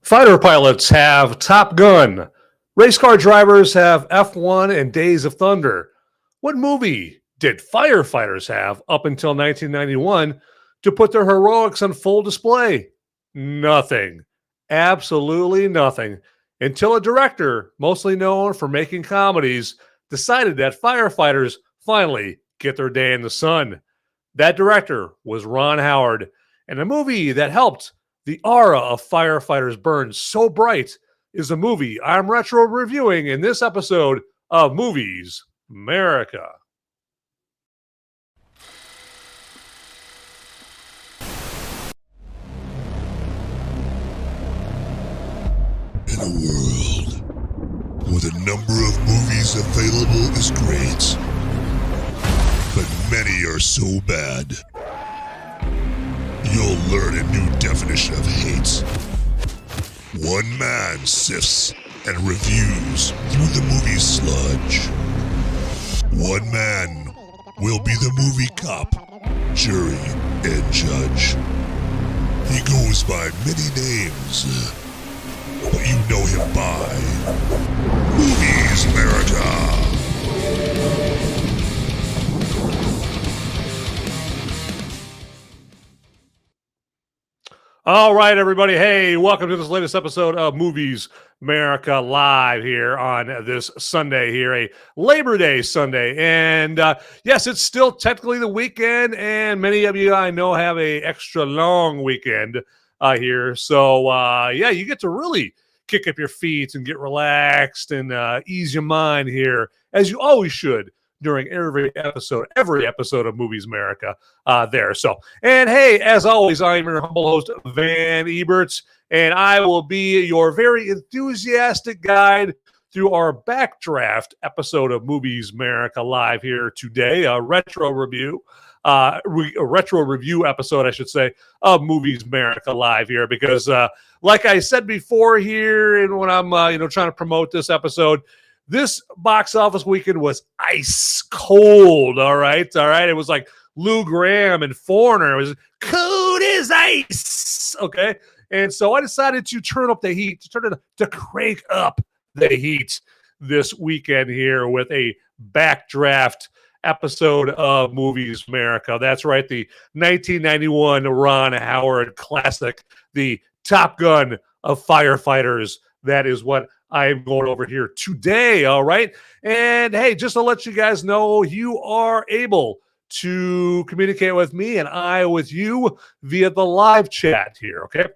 Fighter pilots have Top Gun. Race car drivers have F1 and Days of Thunder. What movie did firefighters have up until 1991 to put their heroics on full display? Nothing. Absolutely nothing. Until a director, mostly known for making comedies, decided that firefighters finally get their day in the sun. That director was Ron Howard, and a movie that helped the aura of firefighters burn so bright is a movie I'm retro reviewing in this episode of Movies Merica. In a world where the number of movies available is great, but many are so bad, you'll learn a new definition of hate. One man sifts and reviews through the movie sludge. One man will be the movie cop, jury, and judge. He goes by many names, but you know him by Movies Merica. All right, everybody. Hey, welcome to this latest episode of Movies Merica live here on this Sunday here, a Labor Day Sunday. And yes, it's still technically the weekend, and many of you I know have a extra long weekend here. So yeah, you get to really kick up your feet and get relaxed and ease your mind here, as you always should during every episode of Movies Merica there. So, and hey, as always, I'm your humble host, Van Eberts, and I will be your very enthusiastic guide through our Backdraft episode of Movies Merica live here today, a retro review episode, I should say, of Movies Merica live here, because like I said before here, and when I'm trying to promote this episode, this box office weekend was ice cold. All right. It was like Lou Graham and Foreigner. It was cold as ice. Okay. And so I decided to turn up the heat, to crank up the heat this weekend here with a Backdraft episode of Movies Merica. That's right. The 1991 Ron Howard classic, the Top Gun of firefighters. That is what I'm going over here today, all right? And hey, just to let you guys know, you are able to communicate with me and I with you via the live chat here, okay?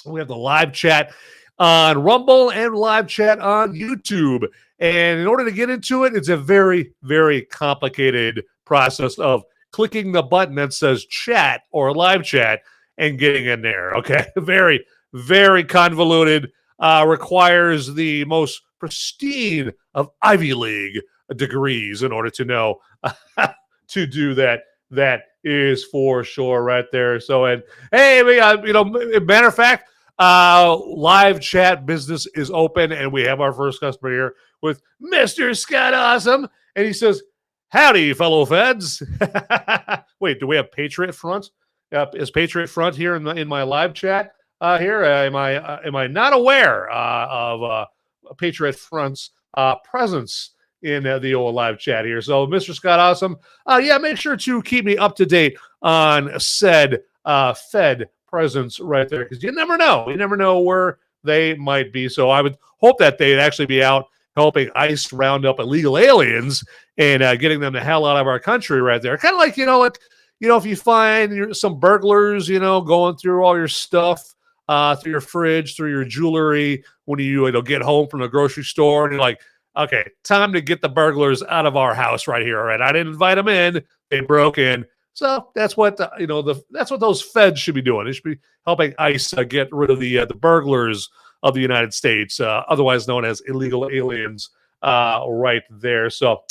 We have the live chat on Rumble and live chat on YouTube. And in order to get into it, it's a very, very complicated process of clicking the button that says chat or live chat and getting in there, okay? Very, very convoluted. Requires the most pristine of Ivy League degrees in order to know to do that. That is for sure right there. So, and hey, matter of fact, live chat business is open, and we have our first customer here with Mr. Scott Awesome, and he says, "Howdy, fellow feds." Wait, do we have Patriot Front? Is Patriot Front here in my live chat? Here, am I not aware of Patriot Front's presence in the old live chat here? So, Mr. Scott Awesome, yeah, make sure to keep me up to date on said Fed presence right there, because you never know. You never know where they might be. So, I would hope that they'd actually be out helping ICE round up illegal aliens and getting them the hell out of our country right there. Kind of like, if you find some burglars, going through all your stuff, through your fridge, through your jewelry, when you get home from the grocery store, and you're like, okay, time to get the burglars out of our house right here. All right, I didn't invite them in; they broke in. So that's what that's what those feds should be doing. They should be helping ICE get rid of the burglars of the United States, otherwise known as illegal aliens, right there. So,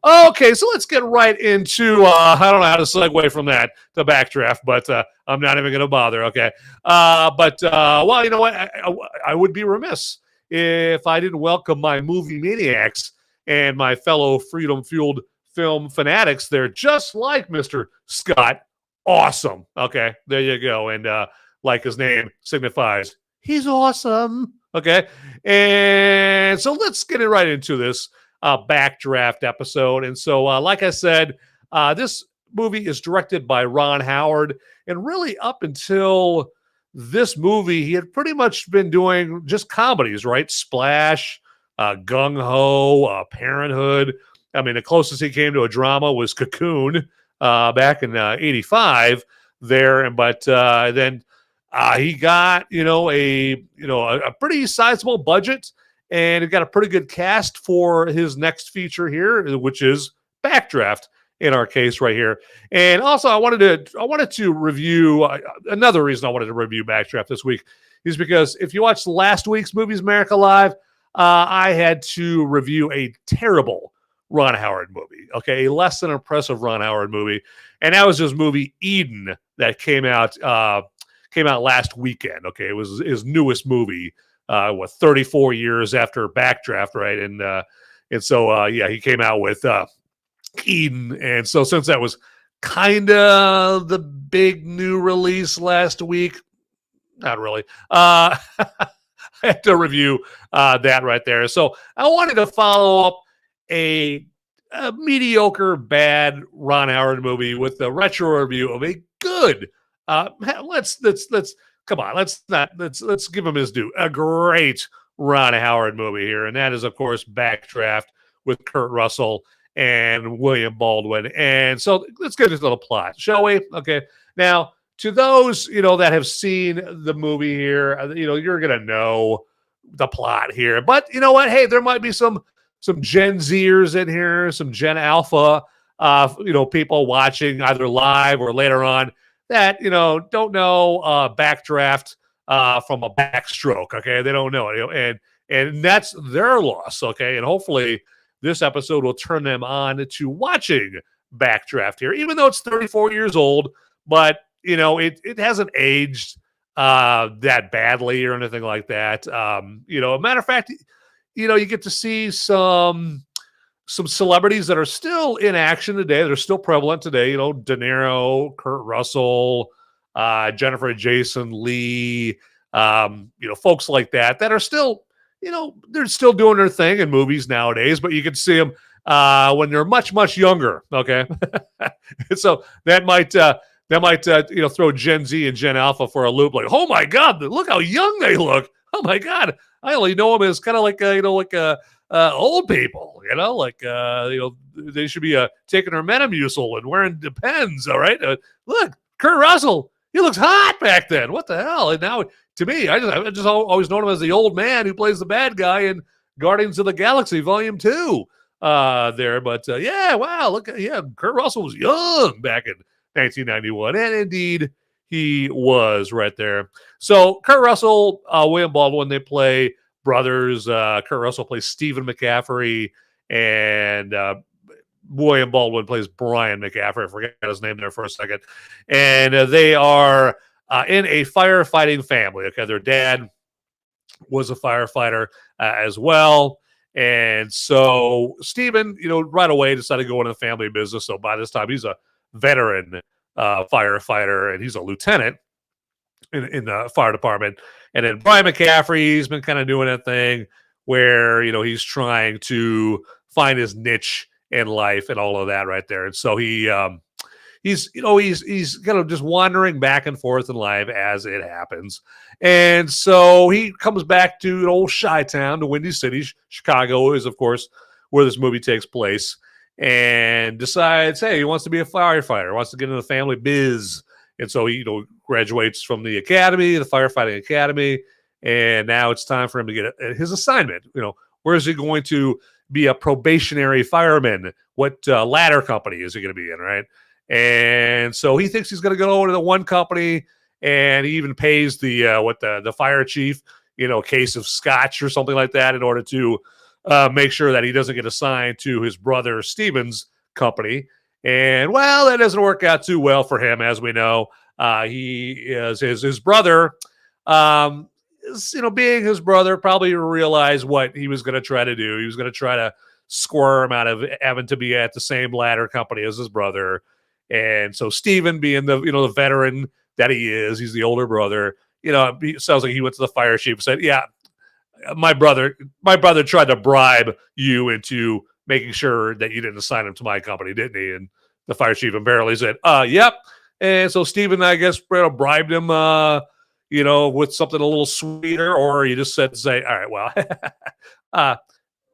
okay, so let's get right into, I don't know how to segue from that to Backdraft, but I'm not even going to bother, okay? Well, you know what? I would be remiss if I didn't welcome my movie maniacs and my fellow freedom-fueled film fanatics. They're just like Mr. Scott Awesome. Okay, there you go. And like his name signifies, He's awesome. Okay. And so let's get it right into this Backdraft episode. And so, like I said, this movie is directed by Ron Howard. And really, up until this movie, he had pretty much been doing just comedies, right? Splash, Gung Ho, Parenthood. I mean, the closest he came to a drama was Cocoon back in '85 there. But then he got, a pretty sizable budget, and it got a pretty good cast for his next feature here, which is Backdraft in our case right here. And also, I wanted to review another reason I wanted to review Backdraft this week is because if you watched last week's Movies Merica Live, I had to review a terrible Ron Howard movie. Okay, a less than impressive Ron Howard movie, and that was his movie Eden that came out last weekend. Okay, it was his newest movie. 34 years after Backdraft, right? And so he came out with Eden, and so since that was kind of the big new release last week, not really. I had to review that right there. So I wanted to follow up a mediocre, bad Ron Howard movie with a retro review of a good. Let's come on. Let's give him his due. A great Ron Howard movie here, and that is of course Backdraft with Kurt Russell and William Baldwin. And so let's get into the plot, shall we? Okay. Now, to those that have seen the movie here, you're gonna know the plot here. But you know what? Hey, there might be some Gen Zers in here, some Gen Alpha, people watching either live or later on that don't know Backdraft from a backstroke. Okay, they don't know it, and that's their loss. Okay, and hopefully this episode will turn them on to watching Backdraft here, even though it's 34 years old, but it hasn't aged that badly or anything like that. A matter of fact, you get to see some celebrities that are still in action today. They're still prevalent today. De Niro, Kurt Russell, Jennifer and Jason Leigh, folks like that are still, they're still doing their thing in movies nowadays, but you can see them when they're much, much younger. Okay. So that might throw Gen Z and Gen Alpha for a loop. Like, oh my God, look how young they look. Oh my God. I only know them as kind of like, old people, they should be taking their Metamucil and wearing Depends. All right. Look, Kurt Russell, he looks hot back then. What the hell? And now, to me, I just always known him as the old man who plays the bad guy in Guardians of the Galaxy Volume 2 there. But wow, look, Kurt Russell was young back in 1991. And indeed, he was right there. So Kurt Russell, William Baldwin, they play brothers. Kurt Russell plays Stephen McCaffrey, and William Baldwin plays Brian McCaffrey. I forgot his name there for a second. And they are in a firefighting family. Okay, their dad was a firefighter as well. And so Stephen, right away decided to go into the family business. So by this time, he's a veteran firefighter, and he's a lieutenant in the fire department. And then Brian McCaffrey, he's been kind of doing that thing where, he's trying to find his niche in life and all of that right there. And so he's kind of just wandering back and forth in life as it happens. And so he comes back to old Chi-Town, to Windy City. Chicago is, of course, where this movie takes place, and decides, hey, he wants to be a firefighter, wants to get into the family biz. And so he, graduates from the academy, the firefighting academy, and now it's time for him to get his assignment. Where is he going to be a probationary fireman? What ladder company is he going to be in, right? And so he thinks he's going to go into the one company, and he even pays the fire chief, a case of scotch or something like that in order to make sure that he doesn't get assigned to his brother Stephen's company. And well, that doesn't work out too well for him, as we know. He is his brother. Being his brother, probably realized what he was going to try to do. He was going to try to squirm out of having to be at the same ladder company as his brother. And so Stephen, being the veteran that he is, he's the older brother. it sounds like he went to the fire chief and said, yeah, my brother tried to bribe you into making sure that you didn't assign him to my company, didn't he? And the fire chief apparently said, yep. And so Stephen, I guess, bribed him, with something a little sweeter, or he just said, all right, well,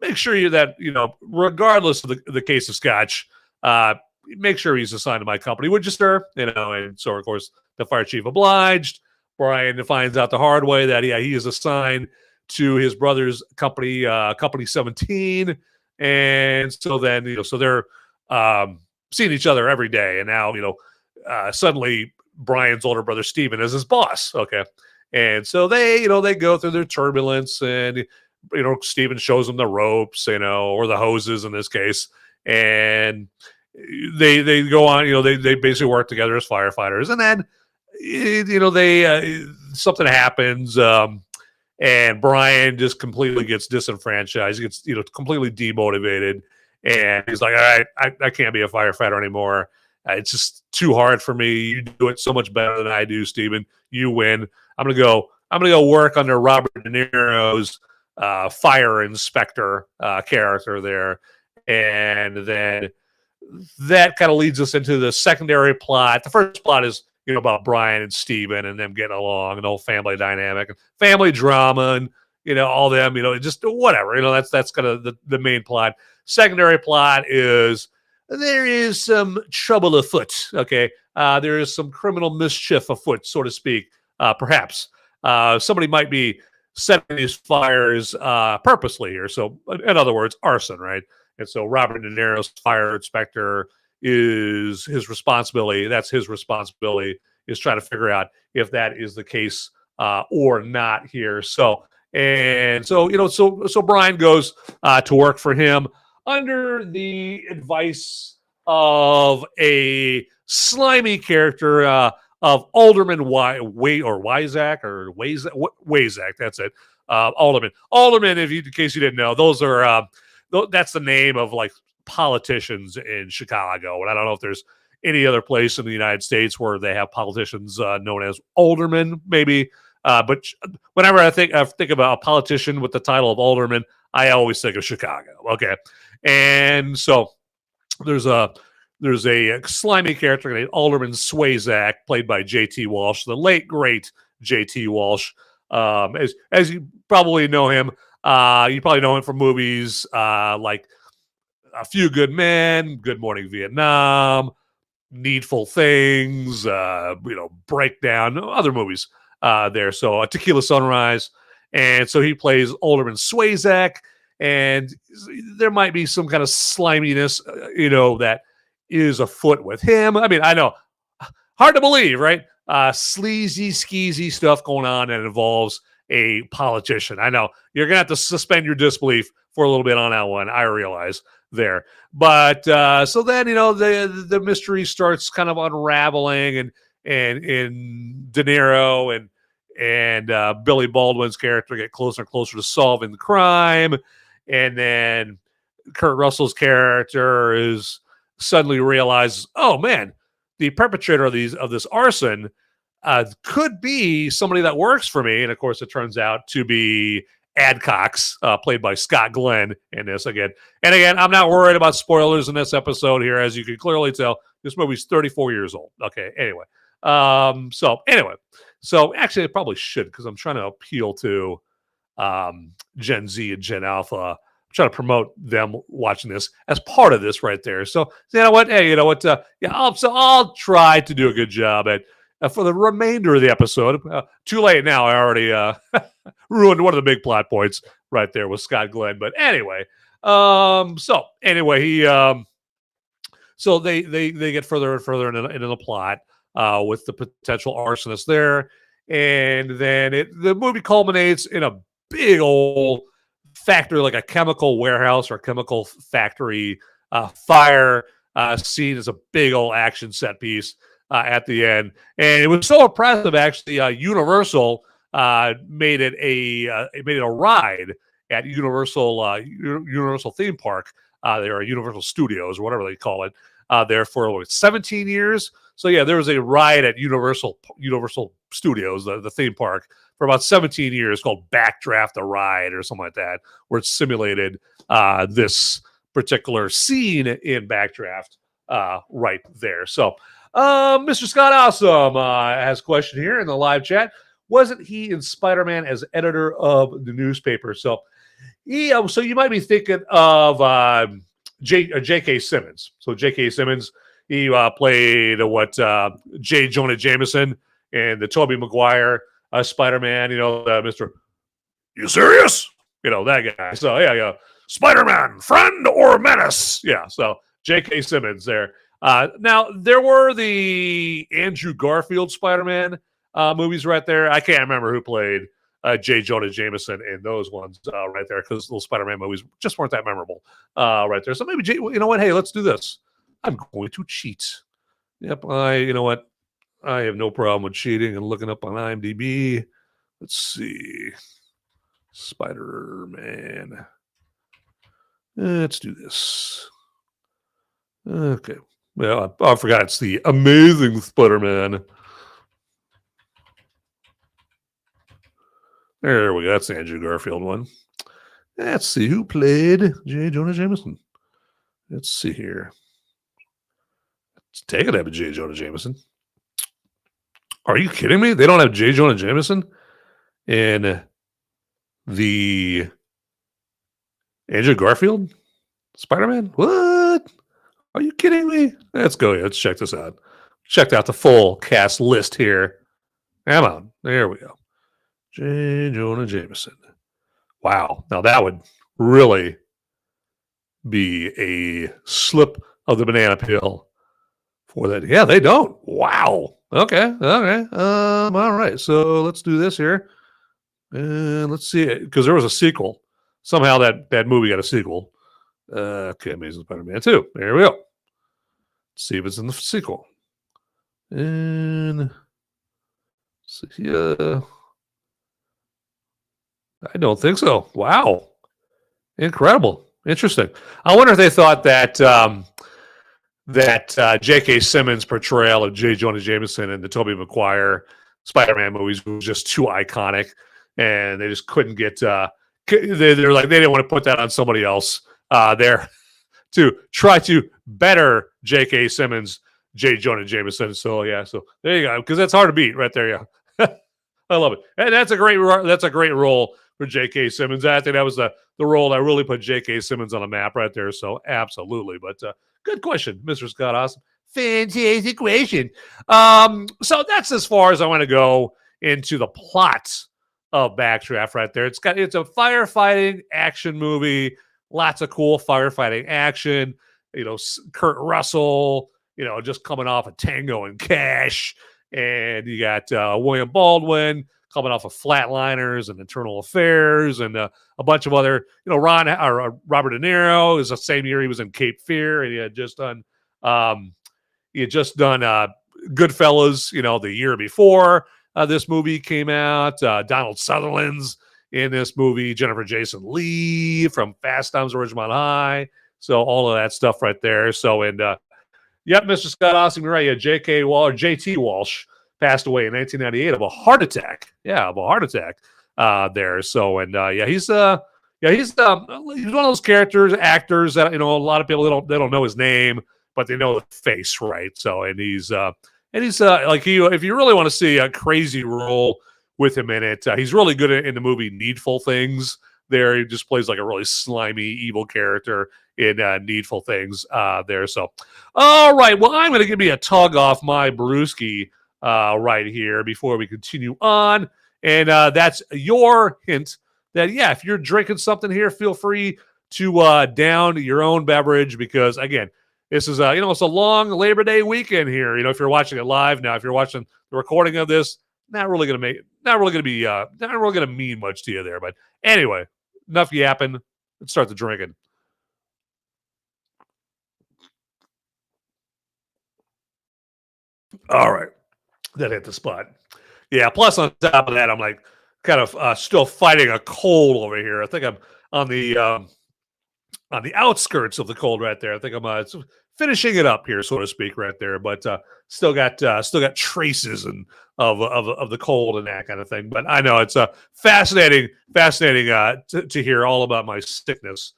make sure that, regardless of the case of scotch, make sure he's assigned to my company, would you, sir? And so, of course, the fire chief obliged. Brian finds out the hard way that, he is assigned to his brother's company, Company 17. And so then, so they're seeing each other every day. And now, suddenly Brian's older brother, Stephen, is his boss. Okay. And so they go through their turbulence, and, Stephen shows them the ropes, or the hoses in this case. And they go on, they basically work together as firefighters. And then, something happens, and Brian just completely gets disenfranchised. He gets, completely demotivated. And he's like, all right, I can't be a firefighter anymore. It's just too hard for me. You do it so much better than I do, Stephen. You win. I'm gonna go work under Robert De Niro's fire inspector character there. And then that kind of leads us into the secondary plot. The first plot is, about Brian and Stephen and them getting along, and the whole family dynamic and family drama, and, all them, just whatever, that's kind of the main plot. Secondary plot is there is some trouble afoot. Okay. There is some criminal mischief afoot, so to speak. Perhaps somebody might be setting these fires purposely here. So in other words, arson, right? And so Robert De Niro's fire inspector is his responsibility. That's his responsibility, is trying to figure out if that is the case or not here. So Brian goes to work for him under the advice of a slimy character of Alderman Wayzak. That's it. Alderman. In case you didn't know, those are that's the name of like politicians in Chicago. And I don't know if there's any other place in the United States where they have politicians known as aldermen, maybe. But whenever I think about a politician with the title of alderman, I always think of Chicago. Okay. And so there's a slimy character named Alderman Swayzak, played by J.T. Walsh, the late great J.T. Walsh. As you probably know him, you probably know him from movies like A Few Good Men, Good Morning Vietnam, Needful Things, Breakdown, other movies there. So Tequila Sunrise. And so he plays Alderman Swayzak, and there might be some kind of sliminess, that is afoot with him. I mean, I know, hard to believe, right? Sleazy, skeezy stuff going on that involves a politician. I know you're gonna have to suspend your disbelief for a little bit on that one. I realize there, but so then the mystery starts kind of unraveling, and De Niro and Billy Baldwin's character get closer and closer to solving the crime, and then Kurt Russell's character is suddenly realizes, oh man, the perpetrator of this arson could be somebody that works for me. And of course, it turns out to be Adcox, played by Scott Glenn in this again. And again, I'm not worried about spoilers in this episode here. As you can clearly tell, this movie's 34 years old. Okay. Anyway. So actually I probably should, because I'm trying to appeal to Gen Z and Gen Alpha. I'm trying to promote them watching this as part of this right there. So you know what? Hey, I'll try to do a good job at for the remainder of the episode. Too late now. I already ruined one of the big plot points right there with Scott Glenn. But anyway, so they get further and further into the plot with the potential arsonist there, and then the movie culminates in a big old factory, like a chemical warehouse or chemical factory fire scene. Is a big old action set piece at the end, and it was so impressive. Actually, Universal made it a ride at Universal theme park. There are Universal Studios or whatever they call it. there for 17 years. So yeah, there was a ride at Universal Studios, the theme park, for about 17 years called Backdraft the Ride or something like that, where it simulated this particular scene in Backdraft right there. So Mr. Scott Awesome has a question here in the live chat. Wasn't he in Spider-Man as editor of the newspaper? So so you might be thinking of J.K. Simmons. So J.K. Simmons, he played J. Jonah Jameson in the Tobey Maguire Spider-Man. Mr. You serious? That guy. So yeah. Spider-Man, friend or menace? Yeah. So J.K. Simmons there. Now there were the Andrew Garfield Spider-Man movies right there. I can't remember who played J. Jonah Jameson in those ones right there, because those Spider-Man movies just weren't that memorable right there. So maybe, you know what? Hey, let's do this. I'm going to cheat. Yep. You know what? I have no problem with cheating and looking up on IMDb. Let's see. Spider-Man. Let's do this. Okay. Well, I forgot it's the Amazing Spider-Man. There we go. That's the Andrew Garfield one. Let's see who played J. Jonah Jameson. Let's see here. Let's take it up with J. Jonah Jameson. Are you kidding me? They don't have J. Jonah Jameson in the Andrew Garfield Spider-Man? What? Are you kidding me? Let's go here. Let's check this out. Checked out the full cast list here. Come on. There we go. J. Jonah Jameson. Wow. Now that would really be a slip of the banana peel for that. Yeah, they don't. Wow. Okay. All right. So let's do this here. And let's see it. Because there was a sequel. Somehow that movie got a sequel. Okay, Amazing Spider-Man 2. There we go. Let's see if it's in the sequel. And see here. I don't think so. Wow. Incredible. Interesting. I wonder if they thought that J.K. Simmons' portrayal of J. Jonah Jameson in the Tobey Maguire Spider-Man movies was just too iconic, and they just couldn't get they're like, they didn't want to put that on somebody else there to try to better J.K. Simmons, J. Jonah Jameson. So yeah, so there you go, because that's hard to beat right there. Yeah, I love it, and that's a great role for J.K. Simmons. I think that was the role that really put J.K. Simmons on the map right there. So absolutely, but good question, Mr. Scott Awesome. Fantastic question. So that's as far as I want to go into the plot of Backdraft right there. It's a firefighting action movie. Lots of cool firefighting action. Kurt Russell, just coming off of Tango and Cash. And you got William Baldwin coming off of Flatliners and Internal Affairs, and a bunch of other, Robert De Niro is the same year he was in Cape Fear, and he had just done Goodfellas, the year before this movie came out. Donald Sutherland's in this movie. Jason Leigh from Fast Times at Ridgemont High. So all of that stuff right there. So, and yep, Mr. Scott Awesome, you're right. Yeah, JT Walsh passed away in 1998 of a heart attack. Yeah, of a heart attack there. So, and he's one of those actors that, a lot of people, they don't know his name, but they know the face, right? So, and he's like, if you really want to see a crazy role with him in it, he's really good in the movie Needful Things. There, he just plays like a really slimy, evil character in Needful Things there. So, all right, well, I'm going to give me a tug off my brewski right here before we continue on, and that's your hint that, yeah, if you're drinking something here, feel free to down your own beverage, because again, this is it's a long Labor Day weekend here. If you're watching it live now, if you're watching the recording of this, not really going to mean much to you there. But anyway, enough yapping. Let's start the drinking. All right, that hit the spot. Yeah. Plus, on top of that, I'm like kind of still fighting a cold over here. I think I'm on the on the outskirts of the cold right there. I think I'm finishing it up here, so to speak, right there. But still got traces of the cold and that kind of thing. But I know it's fascinating to hear all about my sickness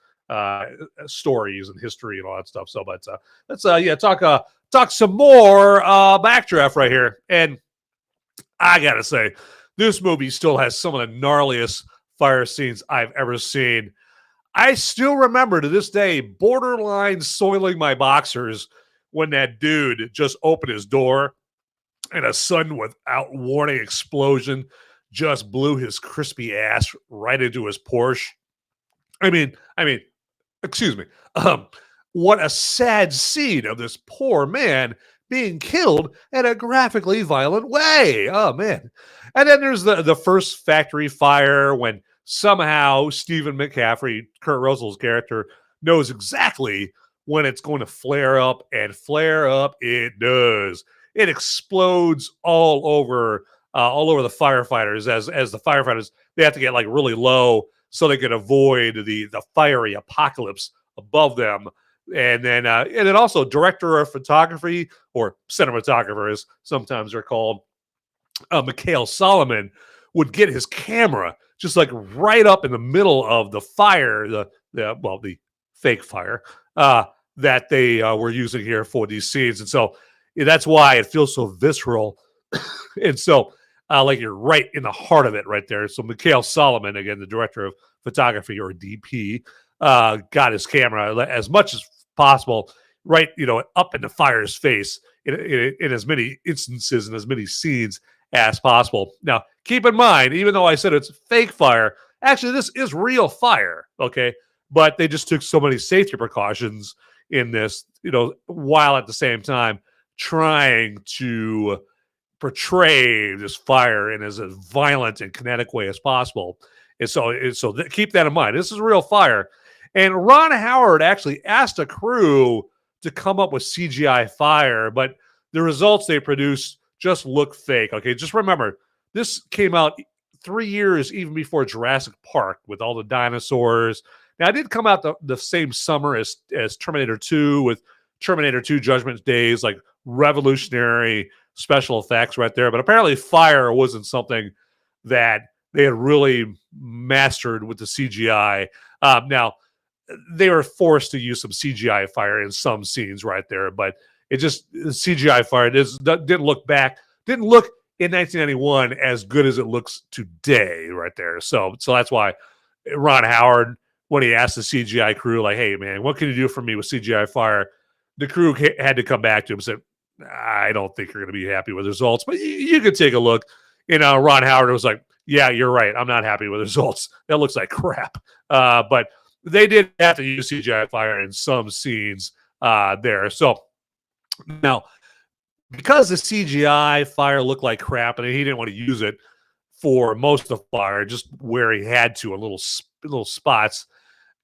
stories and history and all that stuff. So, but let's talk some more Backdraft right here. And I gotta say, this movie still has some of the gnarliest fire scenes I've ever seen. I still remember to this day borderline soiling my boxers when that dude just opened his door and a sudden without warning explosion just blew his crispy ass right into his Porsche. I mean, excuse me. What a sad scene of this poor man being killed in a graphically violent way. Oh, man. And then there's the first factory fire when somehow Stephen McCaffrey, Kurt Russell's character, knows exactly when it's going to flare up, and flare up it does. It explodes all over the firefighters as the firefighters, they have to get like really low so they can avoid the fiery apocalypse above them. And then also director of photography, or cinematographer as sometimes they're called, Mikhail Solomon, would get his camera just like right up in the middle of the fire, the fake fire that they were using here for these scenes. And so that's why it feels so visceral. And so like you're right in the heart of it right there. So Mikhail Solomon, again, the director of photography, or DP, got his camera as much as possible right, up in the fire's face in as many instances and as many scenes as possible. Now, keep in mind, even though I said it's fake fire, actually this is real fire, okay? But they just took so many safety precautions in this, while at the same time trying to portray this fire in as a violent and kinetic way as possible. And so keep that in mind. This is real fire. And Ron Howard actually asked a crew to come up with CGI fire, but the results they produced just look fake. Okay, just remember, this came out 3 years even before Jurassic Park with all the dinosaurs. Now, it did come out the same summer as Terminator 2 with Terminator 2 Judgment Days, like revolutionary special effects right there. But apparently fire wasn't something that they had really mastered with the CGI. Now, they were forced to use some CGI fire in some scenes right there, but it just, CGI fire didn't look in 1991 as good as it looks today right there. So that's why Ron Howard, when he asked the CGI crew, like, hey, man, what can you do for me with CGI fire? The crew had to come back to him and said, I don't think you're going to be happy with the results, but you can take a look. Ron Howard was like, yeah, you're right. I'm not happy with the results. That looks like crap. But they did have to use CGI fire in some scenes there. So now, because the CGI fire looked like crap and he didn't want to use it for most of the fire, just where he had to, a little spots,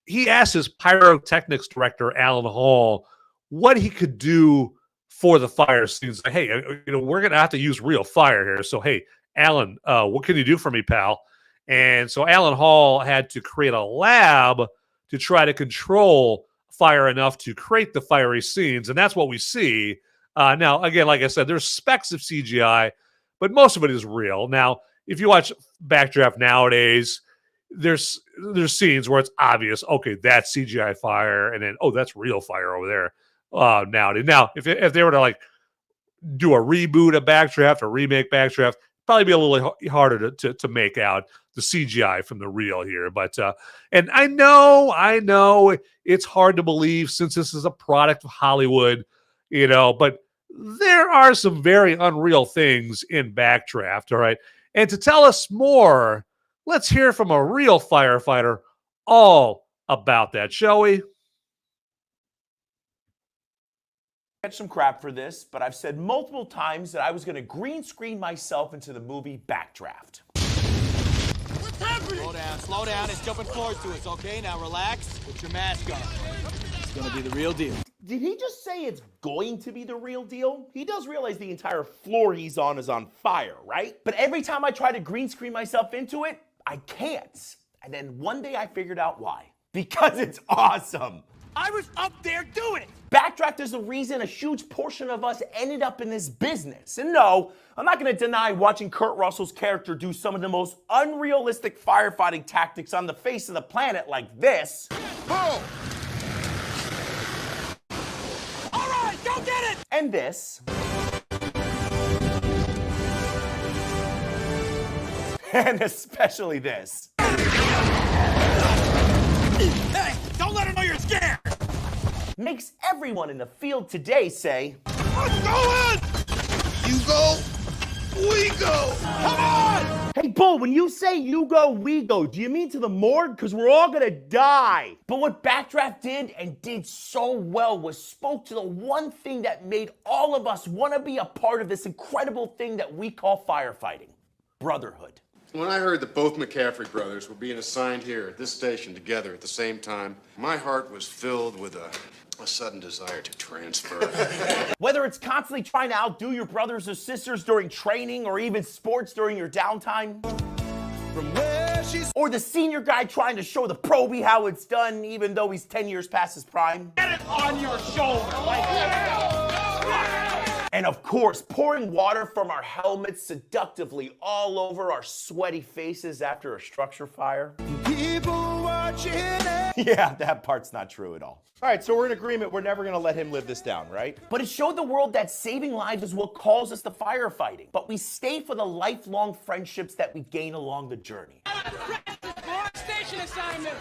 he asked his pyrotechnics director, Alan Hall, what he could do for the fire scenes. Like, hey, we're going to have to use real fire here. So, hey, Alan, what can you do for me, pal? And so Alan Hall had to create a lab to try to control fire enough to create the fiery scenes. And that's what we see. Now, again, like I said, there's specks of CGI, but most of it is real. Now, if you watch Backdraft nowadays, there's scenes where it's obvious, okay, that's CGI fire, and then, oh, that's real fire over there. Nowadays. Now, if they were to like do a reboot of Backdraft or remake Backdraft, probably be a little harder to make out the CGI from the real here. But and I know it's hard to believe since this is a product of Hollywood, but there are some very unreal things in Backdraft, all right? And to tell us more, let's hear from a real firefighter all about that, shall we? Catch some crap for this, but I've said multiple times that I was going to green screen myself into the movie Backdraft. What's happening? Slow down. It's jumping forward to us, okay? Now relax. Put your mask on. It's going to be the real deal. Did he just say it's going to be the real deal? He does realize the entire floor he's on is on fire, right? But every time I try to green screen myself into it, I can't. And then one day I figured out why. Because it's awesome. I was up there doing it. Backdraft is the reason a huge portion of us ended up in this business. And no, I'm not going to deny watching Kurt Russell's character do some of the most unrealistic firefighting tactics on the face of the planet like this. Oh. All right, go get it. And this. And especially this. Hey, don't let her know you're scared. Makes everyone in the field today say, What's going? You go, we go. Come on! hey, Bull, when you say you go, we go, do you mean to the morgue? Because we're all going to die. But what Backdraft did and did so well was spoke to the one thing that made all of us want to be a part of this incredible thing that we call firefighting. Brotherhood. When I heard that both McCaffrey brothers were being assigned here at this station together at the same time, my heart was filled with a sudden desire to transfer. Whether it's constantly trying to outdo your brothers or sisters during training or even sports during your downtime, or the senior guy trying to show the probie how it's done even though he's 10 years past his prime. Get it on your shoulder. And of course, pouring water from our helmets seductively all over our sweaty faces after a structure fire. People watching it. Yeah, that part's not true at all. All right, so we're in agreement. We're never going to let him live this down, right? But it showed the world that saving lives is what calls us to firefighting. But we stay for the lifelong friendships that we gain along the journey. Station assignment.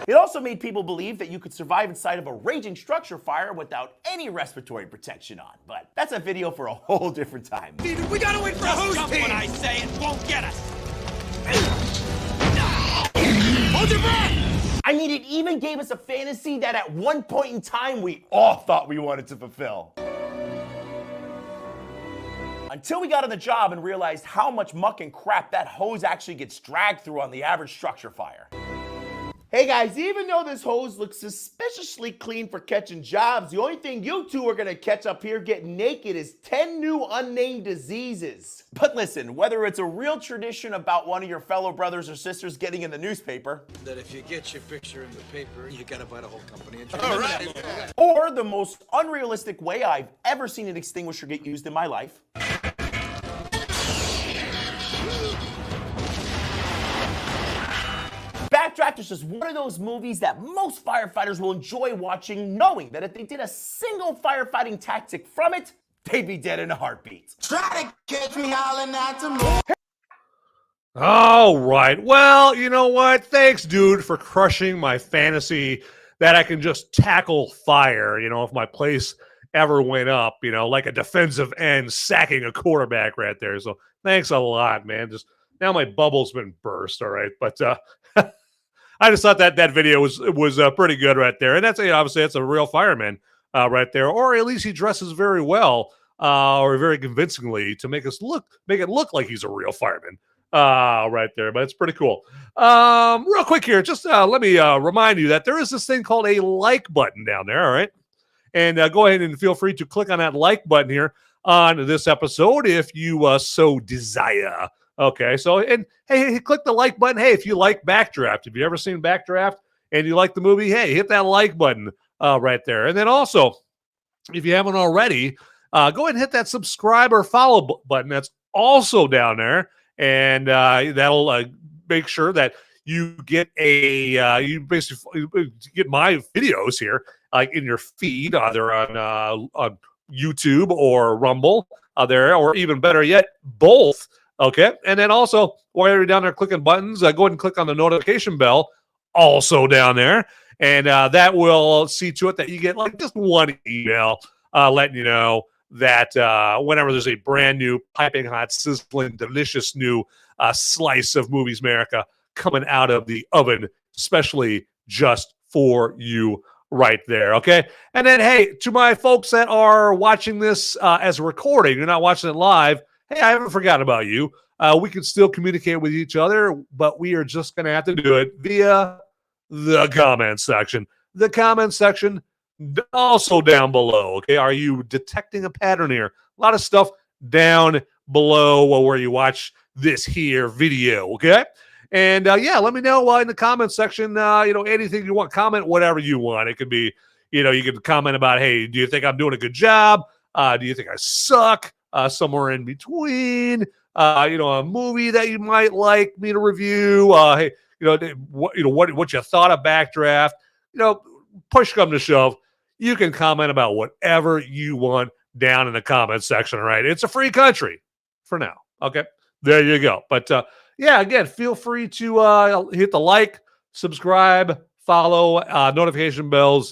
It also made people believe that you could survive inside of a raging structure fire without any respiratory protection on. But that's a video for a whole different time. We gotta wait for a hose team. When I say it won't get us. Hold your breath. I mean, it even gave us a fantasy that at one point in time we all thought we wanted to fulfill. Until we got on the job and realized how much muck and crap that hose actually gets dragged through on the average structure fire. Hey guys, even though this hose looks suspiciously clean for catching jobs, the only thing you two are gonna catch up here getting naked is 10 new unnamed diseases. But listen, whether it's a real tradition about one of your fellow brothers or sisters getting in the newspaper, that if you get your picture in the paper, you gotta buy the whole company. All right. or the most unrealistic way I've ever seen an extinguisher get used in my life, Backdraft is just one of those movies that most firefighters will enjoy watching, knowing that if they did a single firefighting tactic from it, they'd be dead in a heartbeat. Try to catch me howling at the moon. All right. Well, you know what? Thanks, dude, for crushing my fantasy that I can just tackle fire, if my place ever went up, like a defensive end sacking a quarterback right there. So thanks a lot, man. Just now my bubble's been burst, all right? But I just thought that video was pretty good right there. And obviously that's a real fireman right there. Or at least he dresses very well or very convincingly to make it look like he's a real fireman. Right there, but it's pretty cool. Real quick here, just let me remind you that there is this thing called a like button down there, all right? And go ahead and feel free to click on that like button here on this episode if you so desire. Okay, so, and hey, click the like button. Hey, if you like Backdraft, if you've ever seen Backdraft and you like the movie, hey, hit that like button right there. And then also, if you haven't already, go ahead and hit that subscribe or follow button. That's also down there. And that'll make sure that you get you basically get my videos here, like in your feed, either on YouTube or Rumble, there, or even better yet, both. Okay, and then also while you're down there clicking buttons, go ahead and click on the notification bell, also down there, and that will see to it that you get like just one email letting you know that whenever there's a brand new, piping hot, sizzling, delicious new slice of Movies Merica coming out of the oven, especially just for you right there, okay? And then, hey, to my folks that are watching this as a recording, you're not watching it live, hey, I haven't forgotten about you. We can still communicate with each other, but we are just going to have to do it via the comment section. The comment section also down below, okay? Are you detecting a pattern here? A lot of stuff down below where you watch this here video, okay? And yeah, let me know in the comment section, anything you want, comment whatever you want. It could be, you can comment about, hey, do you think I'm doing a good job? Do you think I suck? Somewhere in between, a movie that you might like me to review. Hey, what you thought of Backdraft. Push come to shove, you can comment about whatever you want down in the comment section. Right? It's a free country for now. Okay, there you go. But yeah, again, feel free to hit the like, subscribe, follow, notification bell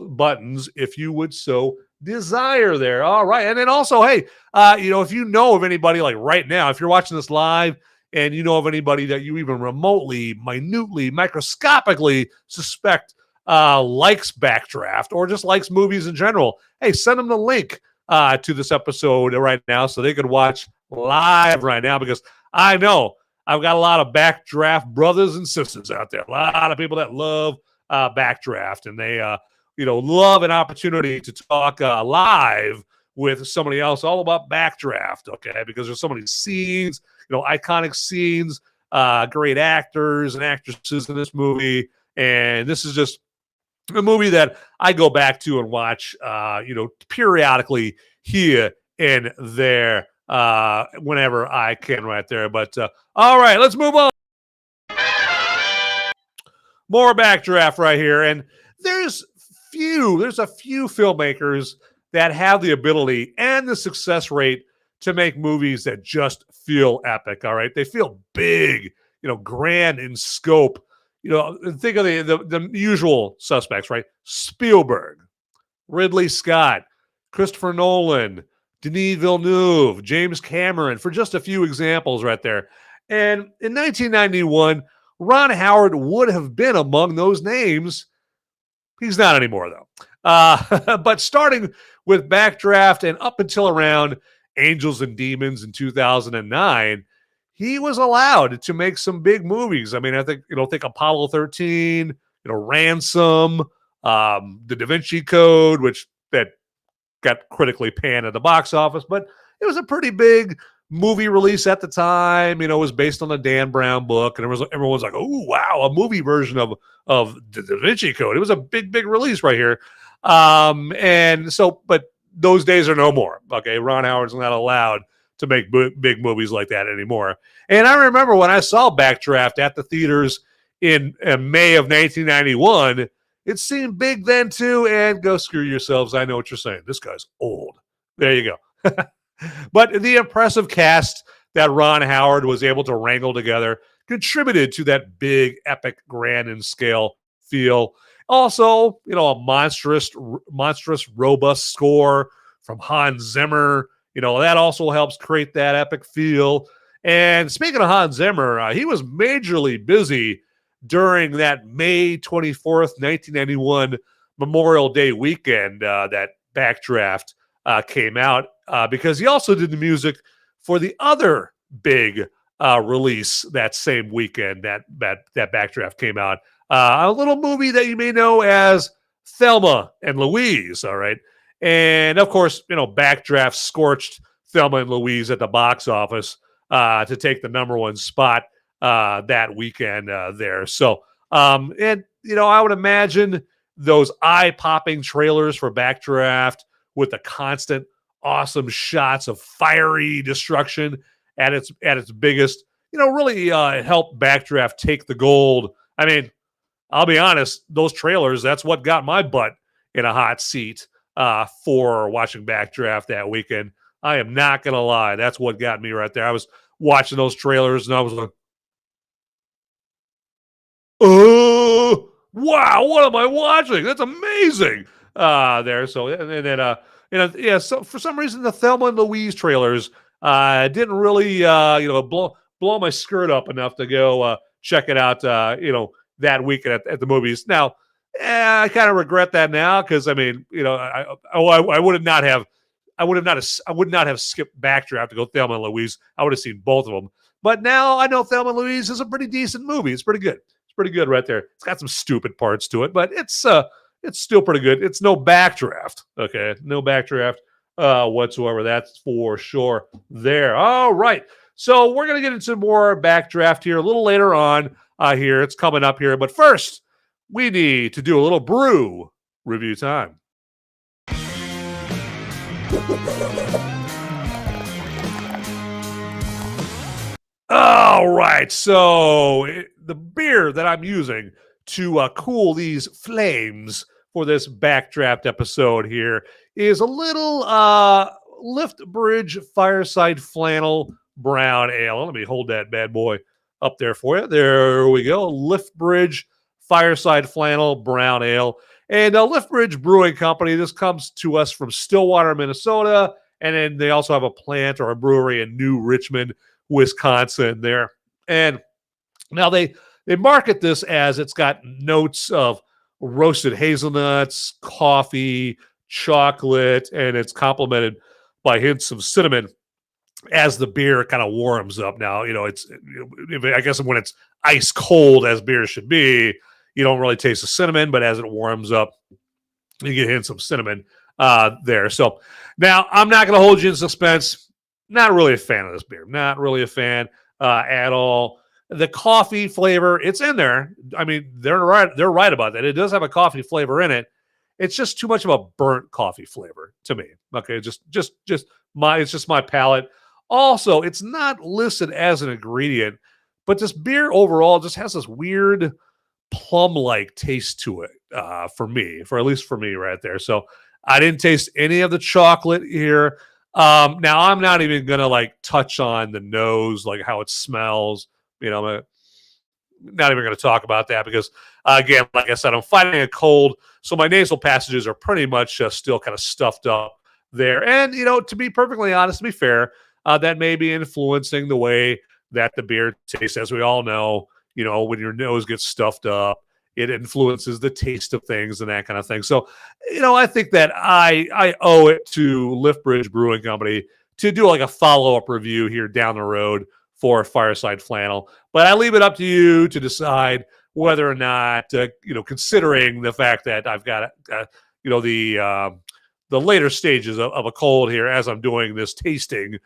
buttons if you would so desire there. All right. And then also, hey, if you know of anybody like right now, if you're watching this live and you know of anybody that you even remotely, minutely, microscopically suspect likes Backdraft or just likes movies in general, hey, send them the link to this episode right now so they could watch live right now, because I know I've got a lot of Backdraft brothers and sisters out there, a lot of people that love Backdraft, and they love an opportunity to talk live with somebody else all about Backdraft, okay? Because there's so many scenes, iconic scenes, great actors and actresses in this movie, and this is just a movie that I go back to and watch, periodically here and there, whenever I can right there. But all right, let's move on. More Backdraft right here, and there's a few filmmakers that have the ability and the success rate to make movies that just feel epic. All right, they feel big, grand in scope. Think of the usual suspects, right? Spielberg, Ridley Scott, Christopher Nolan, Denis Villeneuve, James Cameron, for just a few examples right there. And in 1991, Ron Howard would have been among those names. He's not anymore, though. But starting with Backdraft and up until around Angels and Demons in 2009, he was allowed to make some big movies. I mean, I think Apollo 13, Ransom, The Da Vinci Code, which that got critically panned at the box office, but it was a pretty big movie release at the time. It was based on the Dan Brown book, and everyone was like, "Oh, wow, a movie version of the Da Vinci Code." It was a big release right here. And so, but those days are no more. Okay, Ron Howard's not allowed to make big movies like that anymore. And I remember when I saw Backdraft at the theaters in May of 1991, it seemed big then too. And go screw yourselves. I know what you're saying. This guy's old. There you go. But the impressive cast that Ron Howard was able to wrangle together contributed to that big, epic, grand in scale feel. Also, a monstrous, robust score from Hans Zimmer. That also helps create that epic feel. And speaking of Hans Zimmer, he was majorly busy during that May 24th, 1991 Memorial Day weekend that Backdraft came out, because he also did the music for the other big release that same weekend that Backdraft came out. A little movie that you may know as Thelma and Louise, all right? And, of course, Backdraft scorched Thelma and Louise at the box office to take the #1 spot that weekend there. So, and, I would imagine those eye-popping trailers for Backdraft with the constant awesome shots of fiery destruction at its biggest, really helped Backdraft take the gold. I mean, I'll be honest, those trailers, that's what got my butt in a hot seat for watching Backdraft that weekend. I am not going to lie. That's what got me right there. I was watching those trailers and I was like, oh, wow, what am I watching? That's amazing. There. So, and then, so for some reason, the Thelma and Louise trailers didn't really, blow my skirt up enough to go check it out, that weekend at the movies. Now, I kind of regret that now because I mean, I would not have skipped Backdraft to go Thelma and Louise. I would have seen both of them. But now I know Thelma and Louise is a pretty decent movie. It's pretty good. It's pretty good right there. It's got some stupid parts to it, but it's still pretty good. It's no Backdraft. Okay, no Backdraft whatsoever. That's for sure. There. All right. So we're going to get into more Backdraft here a little later on here. It's coming up here. But first, we need to do a little brew review time. All right, so the beer that I'm using to cool these flames for this Backdraft episode here is a little Lift Bridge Fireside Flannel Brown Ale. Let me hold that bad boy up there for you. There we go. Lift Bridge Fireside Flannel Brown Ale. And Lift Bridge Brewing Company, this comes to us from Stillwater, Minnesota. And then they also have a plant or a brewery in New Richmond, Wisconsin there. And now they market this as it's got notes of roasted hazelnuts, coffee, chocolate, and it's complemented by hints of cinnamon as the beer kind of warms up. Now, it's, I guess when it's ice cold as beer should be, you don't really taste the cinnamon, but as it warms up, you get hints of cinnamon there. So now I'm not going to hold you in suspense. Not really a fan of this beer. Not really a fan at all. The coffee flavor, it's in there. I mean, they're right about that. It does have a coffee flavor in it. It's just too much of a burnt coffee flavor to me. Okay, it's just my palate. Also, it's not listed as an ingredient, but this beer overall just has this weird plum-like taste to it at least for me right there. So I didn't taste any of the chocolate here. Now I'm not even gonna touch on the nose, like how it smells. I'm not even gonna talk about that because again, like I said, I'm fighting a cold, so my nasal passages are pretty much still kind of stuffed up there. And to be perfectly honest, to be fair, that may be influencing the way that the beer tastes. As we all know, when your nose gets stuffed up, it influences the taste of things and that kind of thing. So, I think that I owe it to Lift Bridge Brewing Company to do a follow-up review here down the road for Fireside Flannel. But I leave it up to you to decide whether or not, considering the fact that I've got, the later stages of a cold here as I'm doing this tasting,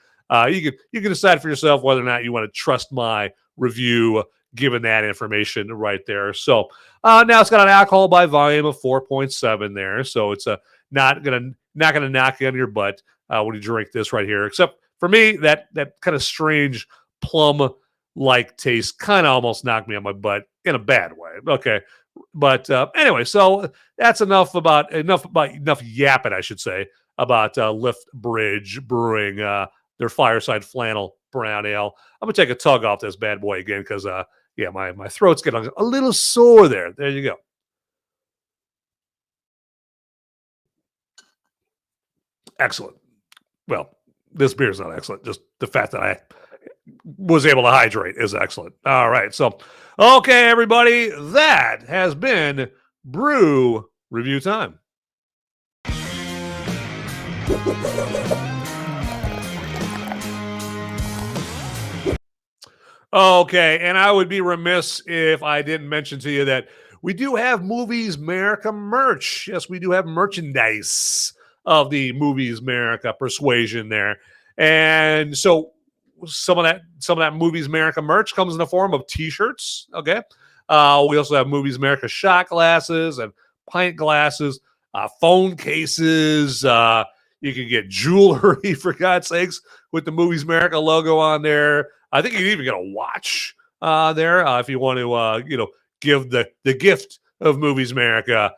you can decide for yourself whether or not you want to trust my review given that information right there. So now it's got an alcohol by volume of 4.7 there. So it's not gonna knock you on your butt when you drink this right here. Except for me, that kind of strange plum-like taste kind of almost knocked me on my butt in a bad way. Okay. But anyway, so that's enough yapping, I should say, about Lift Bridge Brewing, their Fireside Flannel Brown Ale. I'm gonna take a tug off this bad boy again because my throat's getting a little sore there. There you go. Excellent. Well, this beer is not excellent. Just the fact that I was able to hydrate is excellent. All right. So, okay, everybody, that has been Brew Review Time. Okay, and I would be remiss if I didn't mention to you that we do have Movies Merica merch. Yes, we do have merchandise of the Movies Merica persuasion there. And so some of that Movies Merica merch comes in the form of t-shirts, okay? We also have Movies Merica shot glasses and pint glasses, phone cases. You can get jewelry, for God's sakes, with the Movies Merica logo on there. I think you can even get a watch there if you want to, give the gift of Movies Merica,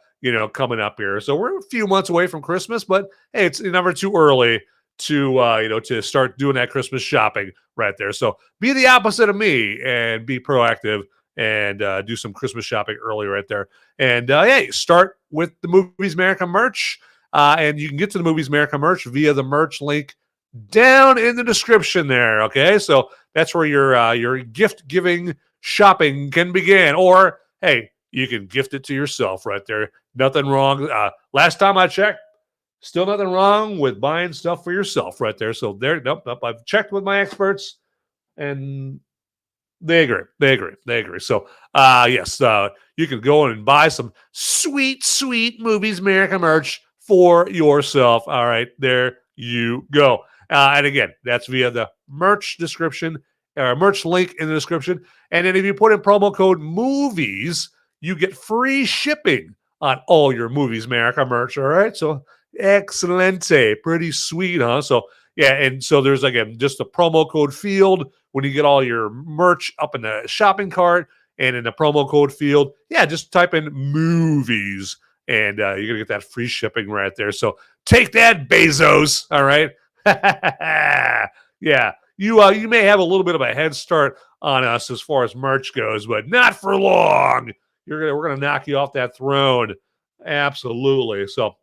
coming up here. So we're a few months away from Christmas, but hey, it's never too early to, to start doing that Christmas shopping right there. So be the opposite of me and be proactive and do some Christmas shopping early right there. And hey, start with the Movies Merica merch. And you can get to the Movies Merica merch via the merch link down in the description there. Okay, so that's where your gift giving shopping can begin. Or hey, you can gift it to yourself right there. Nothing wrong. Last time I checked, still nothing wrong with buying stuff for yourself right there. So there, nope. I've checked with my experts, and they agree. So yes, you can go in and buy some sweet Movies Merica merch for yourself. All right, there you go. And again, that's via the merch description, or merch link in the description. And then if you put in promo code MOVIES, you get free shipping on all your Movies Merica merch. All right. So excelente. Pretty sweet, huh? So yeah, and so there's, again, just a promo code field when you get all your merch up in the shopping cart, and in the promo code field, yeah, just type in movies, and you're going to get that free shipping right there. So take that, Bezos. All right. Yeah. You may have a little bit of a head start on us as far as merch goes, but not for long. We're going to knock you off that throne. Absolutely. So,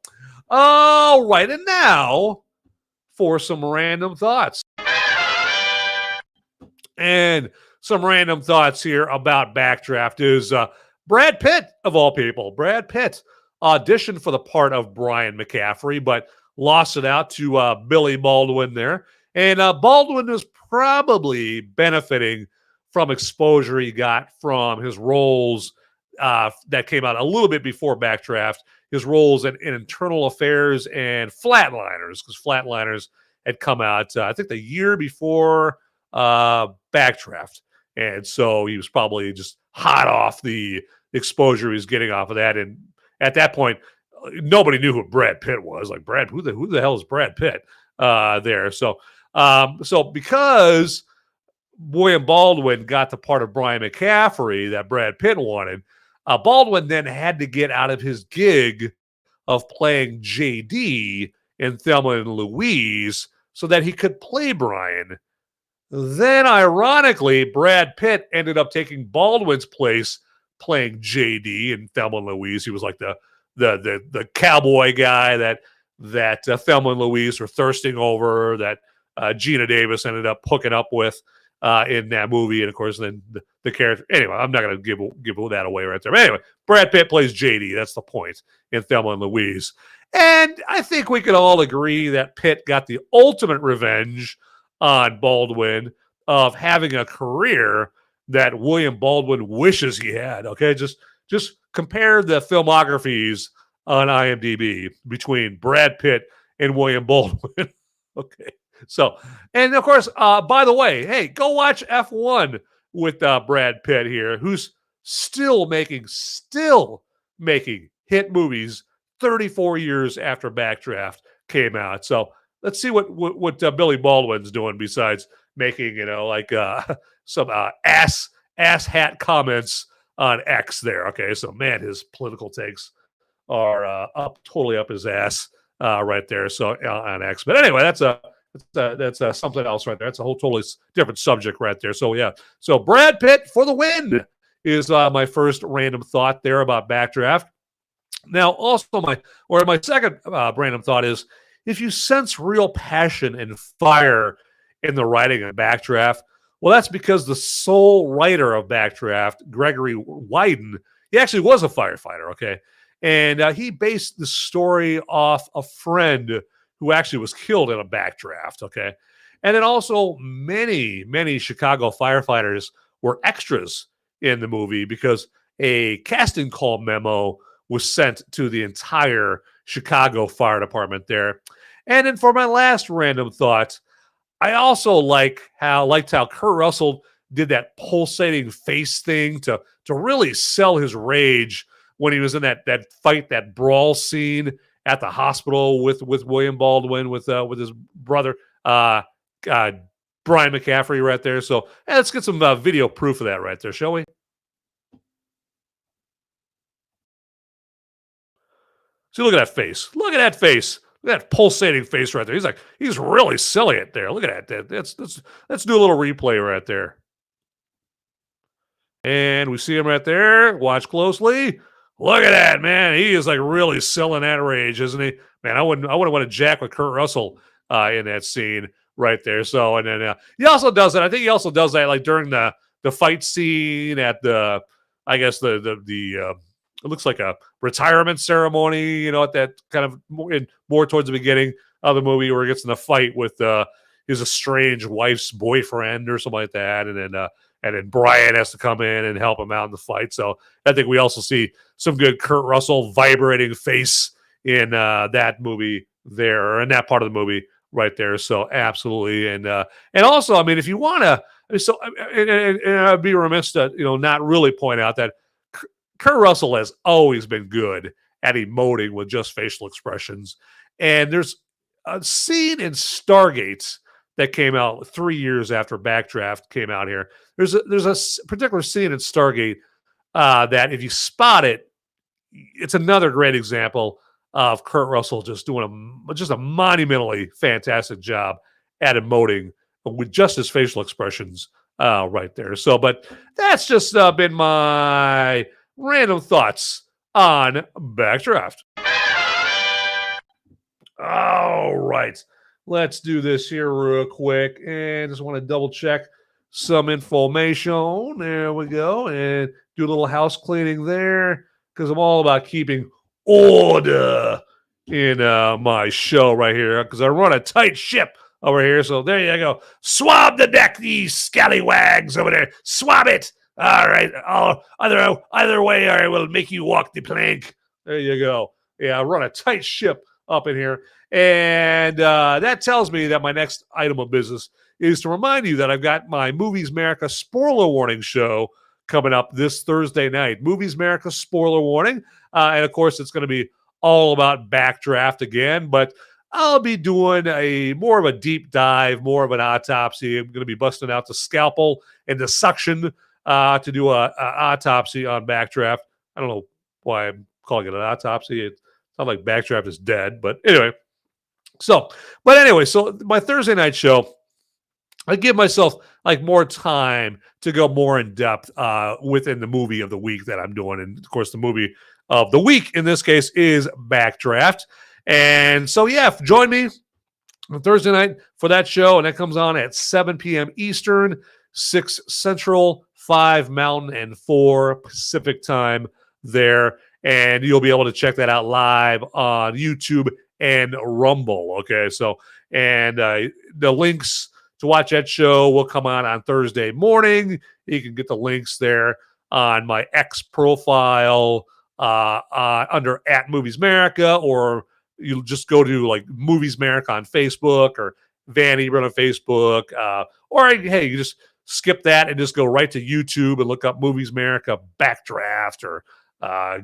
all right. And now for some random thoughts. And some random thoughts here about Backdraft is Brad Pitt, of all people. Brad Pitt auditioned for the part of Brian McCaffrey, but lost it out to Billy Baldwin there. And Baldwin was probably benefiting from exposure he got from his roles that came out a little bit before Backdraft, his roles in Internal Affairs and Flatliners, because Flatliners had come out, I think, the year before Backdraft. And so he was probably just hot off the exposure he was getting off of that. And at that point, nobody knew who Brad Pitt was. Like, who the hell is Brad Pitt there? So because William Baldwin got the part of Brian McCaffrey that Brad Pitt wanted, Baldwin then had to get out of his gig of playing JD in Thelma and Louise so that he could play Brian. Then, ironically, Brad Pitt ended up taking Baldwin's place playing JD in Thelma and Louise. He was like the cowboy guy that Thelma and Louise were thirsting over, that Gina Davis ended up hooking up with in that movie. And, of course, then the character. Anyway, I'm not going to give that away right there. But anyway, Brad Pitt plays JD. That's the point in Thelma and Louise. And I think we could all agree that Pitt got the ultimate revenge on Baldwin of having a career that William Baldwin wishes he had. Okay, just compare the filmographies on IMDb between Brad Pitt and William Baldwin. Okay, so, and of course, by the way, hey, go watch F1 with Brad Pitt here, who's still making hit movies 34 years after Backdraft came out. So let's see what Billy Baldwin's doing besides making, some ass hat comments on X there. Okay, so man, his political takes are totally up his ass right there. So on X, but anyway, that's something else right there. That's a whole totally different subject right there. So yeah, so Brad Pitt for the win is my first random thought there about Backdraft. Now, also my second random thought is, if you sense real passion and fire in the writing of Backdraft, well, that's because the sole writer of Backdraft, Gregory Wyden, he actually was a firefighter, okay? And he based the story off a friend who actually was killed in a backdraft, okay? And then also many, many Chicago firefighters were extras in the movie because a casting call memo was sent to the entire Chicago Fire Department there. And then for my last random thought, I also liked how Kurt Russell did that pulsating face thing to really sell his rage when he was in that fight, that brawl scene at the hospital with William Baldwin, with his brother, Brian McCaffrey right there. So let's get some video proof of that right there, shall we? See, look at that face. Look at that face. Look at that pulsating face right there. He's really selling it there. Look at that. Let's do a little replay right there. And we see him right there. Watch closely. Look at that, man. He is like really selling that rage, isn't he? Man, I wouldn't want to jack with Kurt Russell in that scene right there. So, and then he also does that. I think he also does that like during the fight scene at the it looks like a retirement ceremony, at that kind of more towards the beginning of the movie where he gets in a fight with his estranged wife's boyfriend or something like that. And then Brian has to come in and help him out in the fight. So I think we also see some good Kurt Russell vibrating face in that movie there, or in that part of the movie right there. So absolutely. And also, I mean, if you want to, and I'd be remiss to, not really point out that Kurt Russell has always been good at emoting with just facial expressions. And there's a scene in Stargate that came out 3 years after Backdraft came out here. There's a particular scene in Stargate that if you spot it, it's another great example of Kurt Russell just doing a monumentally fantastic job at emoting with just his facial expressions right there. So, but that's just been my random thoughts on Backdraft. All right. Let's do this here real quick. And just want to double check some information. There we go. And do a little house cleaning there because I'm all about keeping order in my show right here because I run a tight ship over here. So there you go. Swab the deck, these scallywags over there. Swab it. All right. Either way, I will make you walk the plank. There you go. Yeah, I run a tight ship up in here. And that tells me that my next item of business is to remind you that I've got my Movies Merica spoiler warning show coming up this Thursday night. Movies Merica spoiler warning. And of course, it's going to be all about Backdraft again, but I'll be doing more of a deep dive, more of an autopsy. I'm going to be busting out the scalpel and the suction to do an autopsy on Backdraft. I don't know why I'm calling it an autopsy. It's not like Backdraft is dead, but anyway. So my Thursday night show, I give myself like more time to go more in depth within the movie of the week that I'm doing. And of course, the movie of the week in this case is Backdraft. And so, yeah, join me on Thursday night for that show. And that comes on at 7 p.m. Eastern, 6 Central, 5 Mountain, and 4 Pacific time there. And you'll be able to check that out live on YouTube and Rumble. Okay, so, and the links to watch that show will come on Thursday morning. You can get the links there on my X profile under @Movies Merica, or you just go to like Movies Merica on Facebook or Van Ebron on Facebook, or hey, you just skip that and just go right to YouTube and look up Movies Merica Backdraft, or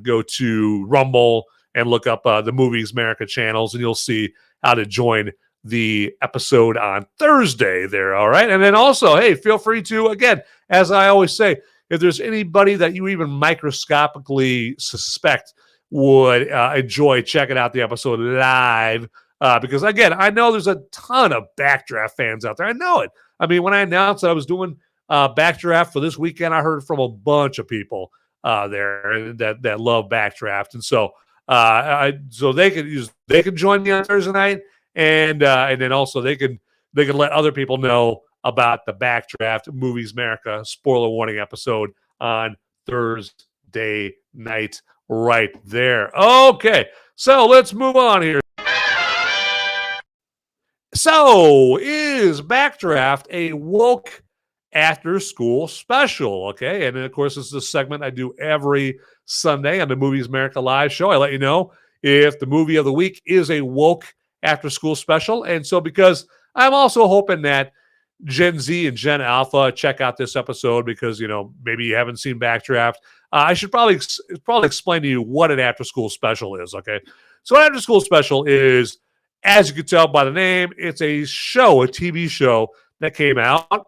go to Rumble and look up the Movies Merica channels, and you'll see how to join the episode on Thursday there. All right. And then also, hey, feel free to, again, as I always say, if there's anybody that you even microscopically suspect would enjoy checking out the episode live, because again, I know there's a ton of Backdraft fans out there. I know it. I mean, when I announced that I was doing Backdraft for this weekend, I heard from a bunch of people there that love Backdraft. And so so they can join me on Thursday night. And then also they can let other people know about the Backdraft Movies Merica spoiler warning episode on Thursday night right there. Okay, so let's move on here. So is Backdraft a woke after school special? Okay, and then of course this is a segment I do every Sunday on the Movies Merica live show. I let you know if the movie of the week is a woke after school special. And so because I'm also hoping that Gen Z and Gen Alpha check out this episode because, maybe you haven't seen Backdraft. I should probably explain to you what an after school special is. Okay. So an after school special is, as you can tell by the name, it's a TV show that came out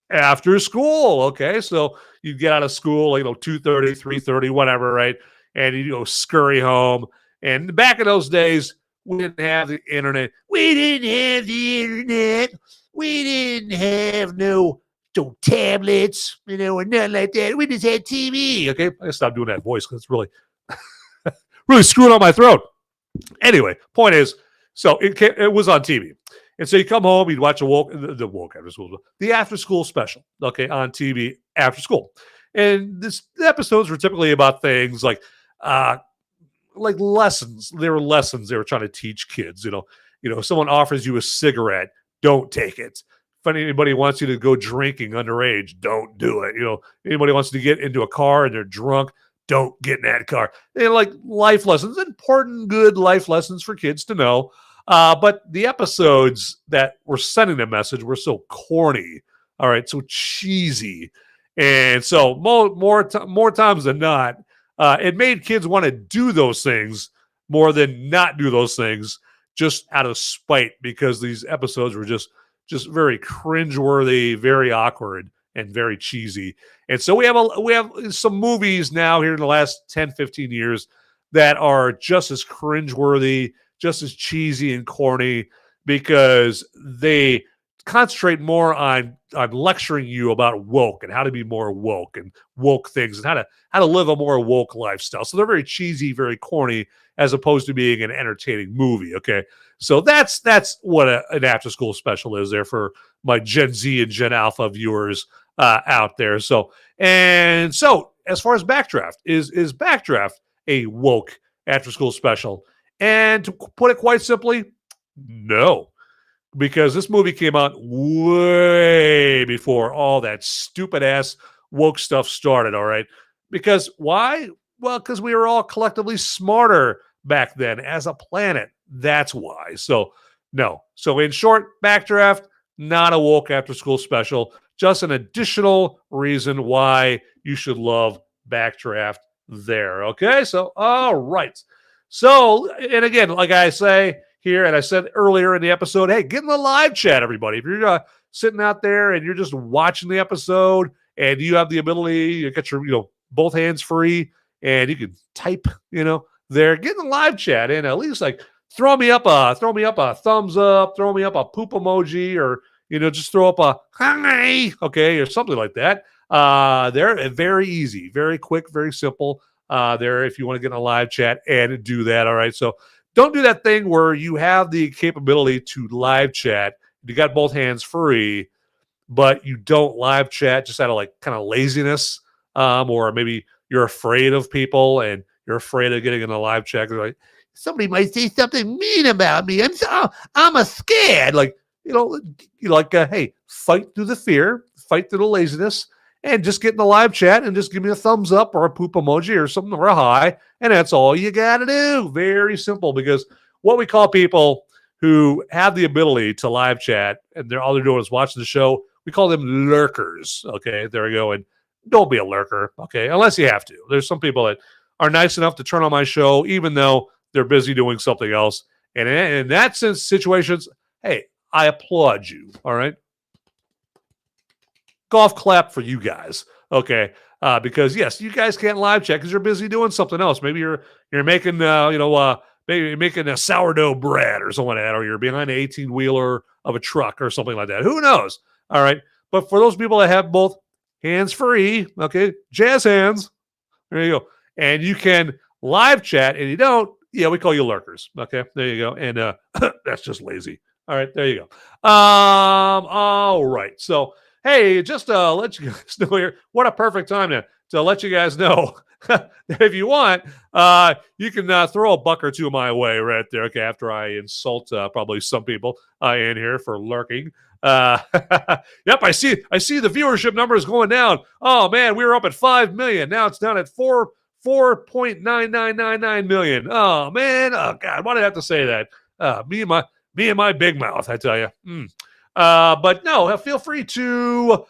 after school. Okay. So you get out of school, 2:30, 3:30, whatever. Right. And you go scurry home. And back in those days, we didn't have the internet. We didn't have no tablets, or nothing like that. We just had TV. Okay, I stopped doing that voice because it's really, really screwing up my throat. Anyway, point is, so it was on TV, and so you come home, you'd watch the woke after school, the after school special, okay, on TV after school, and the episodes were typically about things like lessons. There were lessons they were trying to teach kids. If someone offers you a cigarette, don't take it. If anybody wants you to go drinking underage, don't do it. Anybody wants to get into a car and they're drunk, don't get in that car. They're like life lessons, important, good life lessons for kids to know. But the episodes that were sending the message were so corny, all right, so cheesy. And so more times than not, it made kids want to do those things more than not do those things just out of spite, because these episodes were just very cringeworthy, very awkward, and very cheesy. And so we have some movies now here in the last 10, 15 years that are just as cringeworthy, just as cheesy and corny, because they concentrate more on lecturing you about woke and how to be more woke and woke things and how to live a more woke lifestyle. So they're very cheesy, very corny, as opposed to being an entertaining movie. Okay, so that's what an after school special is there for my Gen Z and Gen Alpha viewers out there. So as far as Backdraft, is Backdraft a woke after school special? And to put it quite simply, no. Because this movie came out way before all that stupid-ass woke stuff started, all right? Because why? Well, because we were all collectively smarter back then as a planet. That's why. So, no. So, in short, Backdraft, not a woke after-school special. Just an additional reason why you should love Backdraft there, okay? So, all right. So, and again, like I say here, and I said earlier in the episode, hey, get in the live chat, everybody. If you're sitting out there and you're just watching the episode and you have the ability, you get your both hands free and you can type there, get in the live chat and at least like throw me up a thumbs up, throw me up a poop emoji, or just throw up a hi, okay, or something like that. They're very easy, very quick, very simple. There, if you want to get in a live chat and do that, all right. So don't do that thing where you have the capability to live chat. You got both hands free, but you don't live chat just out of like kind of laziness, or maybe you're afraid of people and you're afraid of getting in a live chat. You're like, somebody might say something mean about me. I'm a scared. Like hey, fight through the fear, fight through the laziness, and just get in the live chat and just give me a thumbs up or a poop emoji or something or a hi. And that's all you got to do. Very simple, because what we call people who have the ability to live chat and all they're doing is watching the show, we call them lurkers. Okay, there we go. And don't be a lurker, okay, unless you have to. There's some people that are nice enough to turn on my show even though they're busy doing something else. And in that situations, hey, I applaud you, all right? Golf clap for you guys, okay? Because yes, you guys can't live chat because you're busy doing something else. Maybe you're making maybe you're making a sourdough bread or something like that, or you're behind an 18-wheeler of a truck or something like that. Who knows? All right. But for those people that have both hands free, okay, jazz hands, there you go, and you can live chat and you don't, yeah, we call you lurkers. Okay, there you go. And that's just lazy. All right, there you go. All right. So hey, just let you guys know here, what a perfect time to let you guys know that if you want, you can throw a buck or two my way right there, okay, after I insult probably some people in here for lurking. Yep, I see the viewership numbers going down. Oh, man, we were up at 5 million. Now it's down at 4.9999 million. Oh, man. Oh, God, why did I have to say that? Me and my big mouth, I tell you. But no, feel free to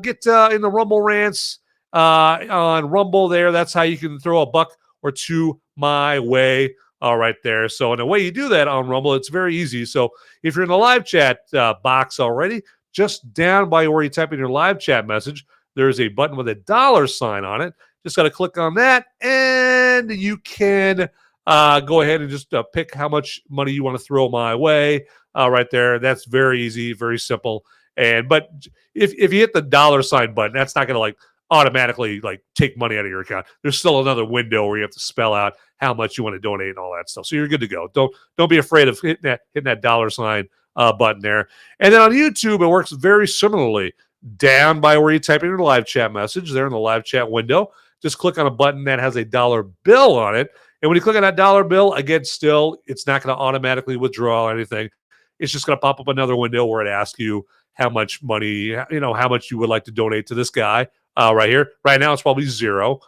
get in the Rumble rants on Rumble there. That's how you can throw a buck or two my way. All right there. So in the way you do that on Rumble, it's very easy. So if you're in the live chat box already, just down by where you type in your live chat message, there's a button with a $sign on it. Just got to click on that, and you can go ahead and just pick how much money you want to throw my way. Right there. That's very easy, very simple. But if you hit the $sign button, that's not going to like automatically like take money out of your account. There's still another window where you have to spell out how much you want to donate and all that stuff. So you're good to go. Don't be afraid of hitting that $sign button there. And then on YouTube, it works very similarly. Down by where you type in your live chat message, there in the live chat window, just click on a button that has a $1 bill on it. And when you click on that $1 bill, again, still, it's not going to automatically withdraw or anything. It's just going to pop up another window where it asks you how much money, how much you would like to donate to this guy right here. Right now, it's probably 0.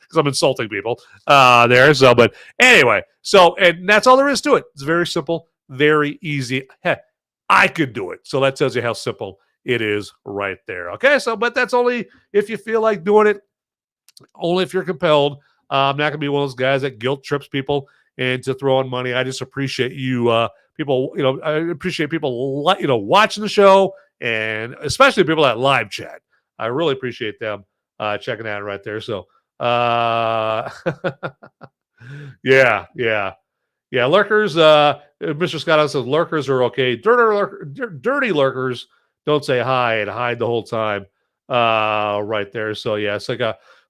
because I'm insulting people there. So, but anyway, and that's all there is to it. It's very simple, very easy. Heck, I could do it. So that tells you how simple it is right there. Okay, so but that's only if you feel like doing it, only if you're compelled. I'm not going to be one of those guys that guilt trips people into throwing money. I just appreciate you people, I appreciate people watching the show, and especially people that live chat. I really appreciate them checking out right there. So yeah, lurkers, Mr. Scott says lurkers are okay. Dirty lurkers don't say hi and hide the whole time right there. So yeah, it's like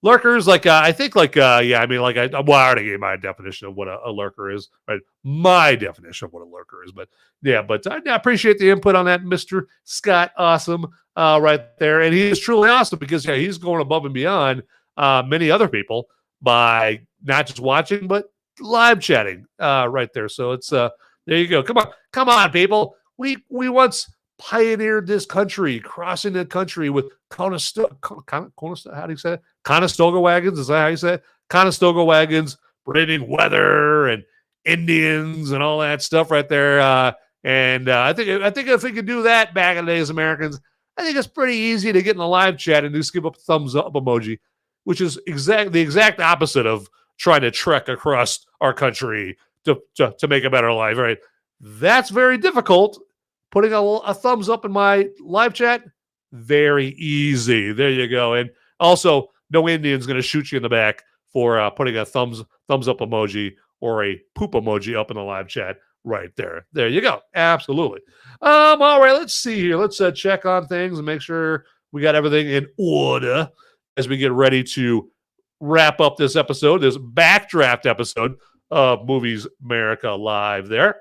lurkers, I think I already gave my definition of what a lurker is, right? My definition of what a lurker is, but I appreciate the input on that, Mr. Scott. Awesome, right there, and he is truly awesome because he's going above and beyond many other people by not just watching but live chatting right there. So it's there you go. Come on, people. We once pioneered this country, crossing the country with Conestoga. How do you say it? Conestoga wagons. Is that how you say it? Conestoga wagons, bringing weather and Indians and all that stuff right there. I think if we could do that back in the days, Americans, I think it's pretty easy to get in the live chat and just give up a thumbs up emoji, which is the exact opposite of trying to trek across our country to make a better life. Right? That's very difficult. Putting a thumbs up in my live chat, very easy. There you go. And also, no Indian's going to shoot you in the back for putting a thumbs up emoji or a poop emoji up in the live chat right there. There you go. Absolutely. All right, let's see here. Let's check on things and make sure we got everything in order as we get ready to wrap up this episode, this Backdraft episode of Movies Merica Live there.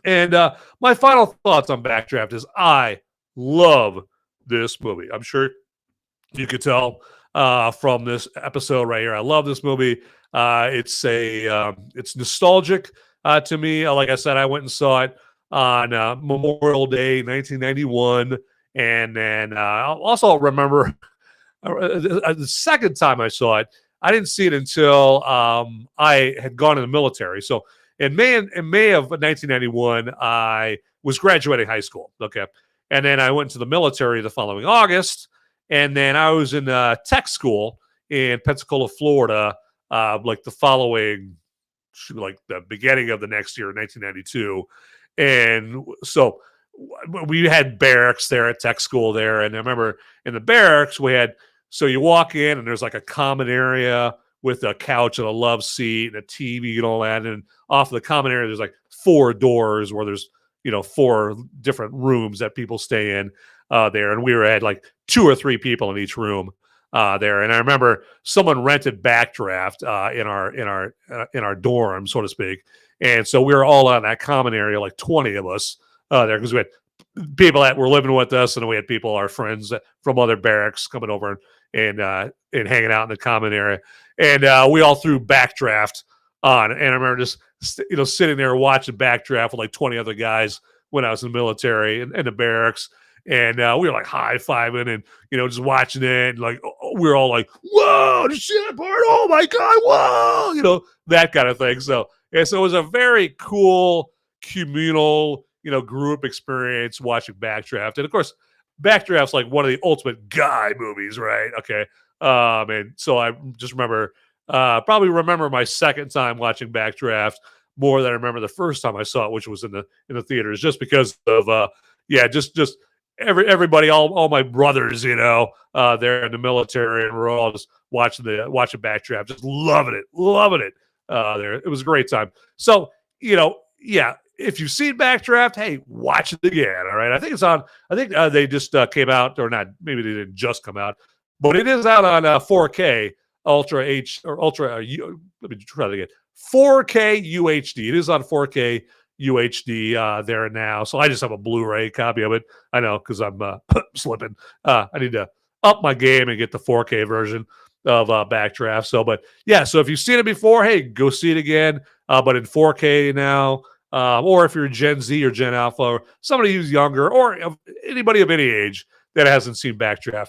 And my final thoughts on Backdraft is I love this movie. I'm sure you could tell from this episode right here. I love this movie. It's nostalgic to me. Like I said, I went and saw it on Memorial Day, 1991, and then I also remember the second time I saw it. I didn't see it until I had gone in the military. So in May of 1991, I was graduating high school. Okay. And then I went to the military the following August. And then I was in tech school in Pensacola, Florida, the beginning of the next year, 1992. And so we had barracks there at tech school there. And I remember in the barracks, so you walk in and there's like a common area with a couch and a love seat and a TV and all that. And off of the common area, there's like 4 doors where there's, 4 different rooms that people stay in there. And we had like 2 or 3 people in each room there. And I remember someone rented Backdraft in our dorm, so to speak. And so we were all on that common area, like 20 of us there, because we had people that were living with us, and we had people, our friends from other barracks, coming over and hanging out in the common area. And we all threw Backdraft on. And I remember just sitting there watching Backdraft with like 20 other guys when I was in the military and in the barracks. And we were like high-fiving and, just watching it. And we were all like, whoa, did you see that part? Oh, my God, whoa, that kind of thing. So it was a very cool communal, group experience watching Backdraft. And, of course, Backdraft's like one of the ultimate guy movies, right? Okay. And so I just probably remember my second time watching Backdraft more than I remember the first time I saw it, which was in the theaters, just because of, just everybody, all my brothers, they're in the military, and we're all just watching Backdraft, just loving it there. It was a great time. So, if you've seen Backdraft, hey, watch it again. All right. I think it's on, they just came out, or not, maybe they didn't just come out, but it is out on 4K Ultra H or Ultra. Let me try that again. 4K UHD. It is on 4K UHD there now. So I just have a Blu-ray copy of it. I know, because I'm slipping. I need to up my game and get the 4K version of Backdraft. So if you've seen it before, hey, go see it again. But in 4K now. Or if you're Gen Z or Gen Alpha or somebody who's younger, or anybody of any age that hasn't seen Backdraft,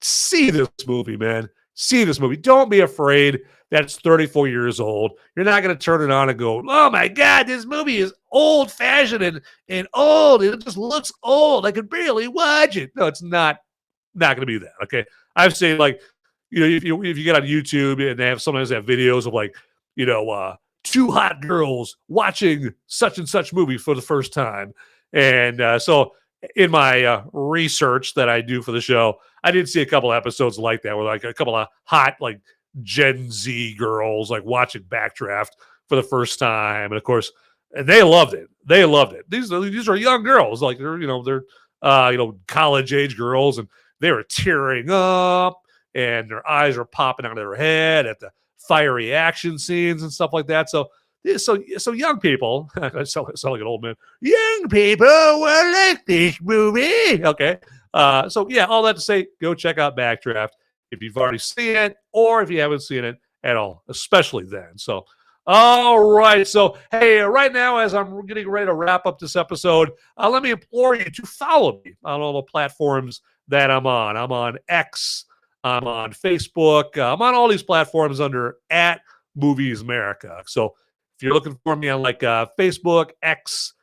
see this movie, man. see this movie. Don't be afraid that it's 34 years old. You're not going to turn it on and go, oh my God, this movie is old-fashioned and old. It just looks old. I could barely watch it. No, it's not going to be that, okay? I've seen, like, you know, if you get on YouTube and they have sometimes have videos of, like, you know, two hot girls watching such and such movie for the first time. And so in my research that I do for the show, I did see a couple episodes like that where, like, a couple of hot, like, Gen Z girls, like, watching Backdraft for the first time. And of course, and they loved it. They loved it. These are young girls, like, they're college age girls, and they were tearing up and their eyes were popping out of their head at the fiery action scenes and stuff like that. So young people, I sound like an old man. Young people will like this movie. Okay. So yeah, all that to say, go check out Backdraft if you've already seen it or if you haven't seen it at all, especially then. So, all right. So, hey, right now, as I'm getting ready to wrap up this episode, let me implore you to follow me on all the platforms that I'm on. I'm on X. I'm on Facebook. I'm on all these platforms under @Movies Merica. So if you're looking for me on, like, Facebook, X,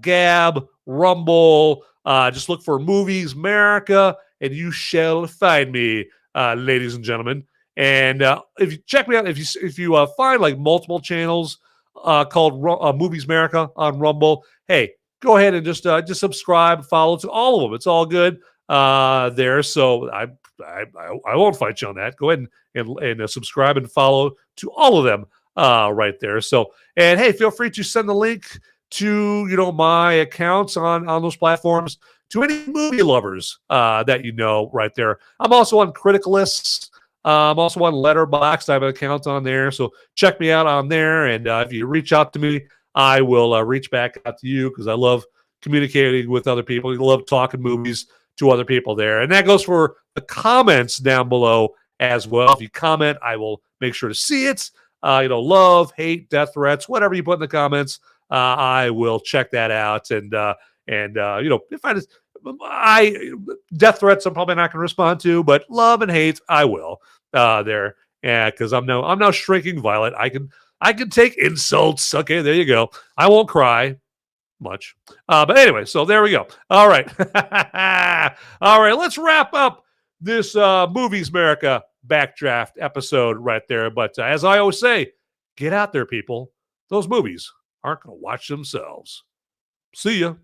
Gab, Rumble, just look for Movies Merica, and you shall find me, ladies and gentlemen. And if you check me out, if you find, like, multiple channels called Movies Merica on Rumble, hey, go ahead and just subscribe, follow to all of them. It's all good there. So I won't fight you on that. Go ahead and subscribe and follow to all of them right there. So, and hey, feel free to send the link to, you know, my accounts on those platforms to any movie lovers that you know right there. I'm also on Criticalists. I'm also on Letterboxd. I have an account on there. So check me out on there. And if you reach out to me, I will reach back out to you because I love communicating with other people. I love talking movies to other people there. And that goes for the comments down below as well. If you comment, I will make sure to see it. Love, hate, death threats, whatever you put in the comments, I will check that out. And if death threats, I'm probably not going to respond to, but love and hate, I will there. Yeah, because I'm now shrinking violet. I can take insults. Okay, there you go. I won't cry much. But anyway, so there we go. All right. All right, let's wrap up this Movies Merica Backdraft episode right there. But as I always say, get out there, people. Those movies aren't going to watch themselves. See ya.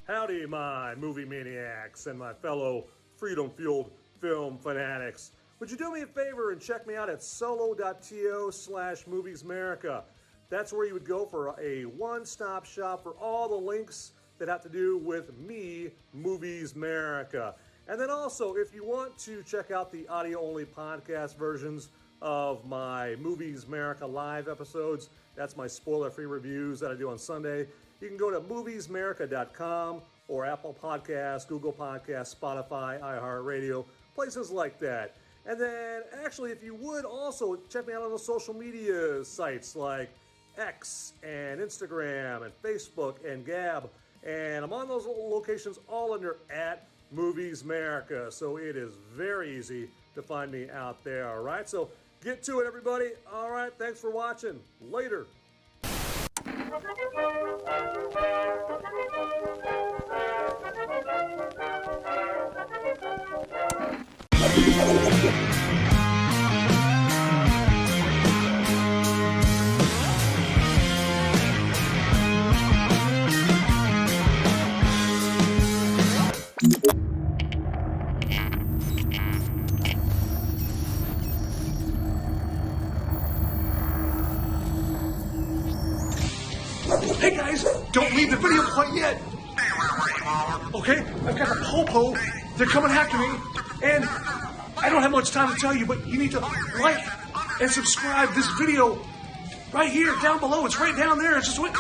Howdy, my movie maniacs and my fellow freedom-fueled film fanatics. Would you do me a favor and check me out at solo.to/moviesmerica? That's where you would go for a one-stop shop for all the links that have to do with me, Movies Merica. And then also, if you want to check out the audio-only podcast versions of my Movies Merica live episodes, that's my spoiler-free reviews that I do on Sunday, you can go to moviesmerica.com or Apple Podcasts, Google Podcasts, Spotify, iHeartRadio, places like that. And then, actually, if you would also check me out on the social media sites like X and Instagram and Facebook and Gab. And I'm on those locations all under @Movies Merica. So it is very easy to find me out there, all right? So get to it, everybody. All right, thanks for watching. Later. Hey guys, don't leave the video quite yet. Okay, I've got the popo. They're coming after me, and I don't have much time to tell you, but you need to like and subscribe this video right here, down below. It's right down there. It's just waiting.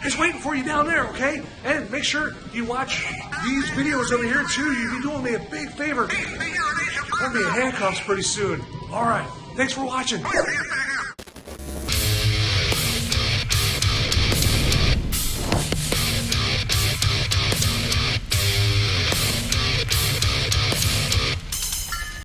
It's waiting for you down there, okay? And make sure you watch these videos over here too. You'll be doing me a big favor. I'll be in handcuffs pretty soon. All right. Thanks for watching.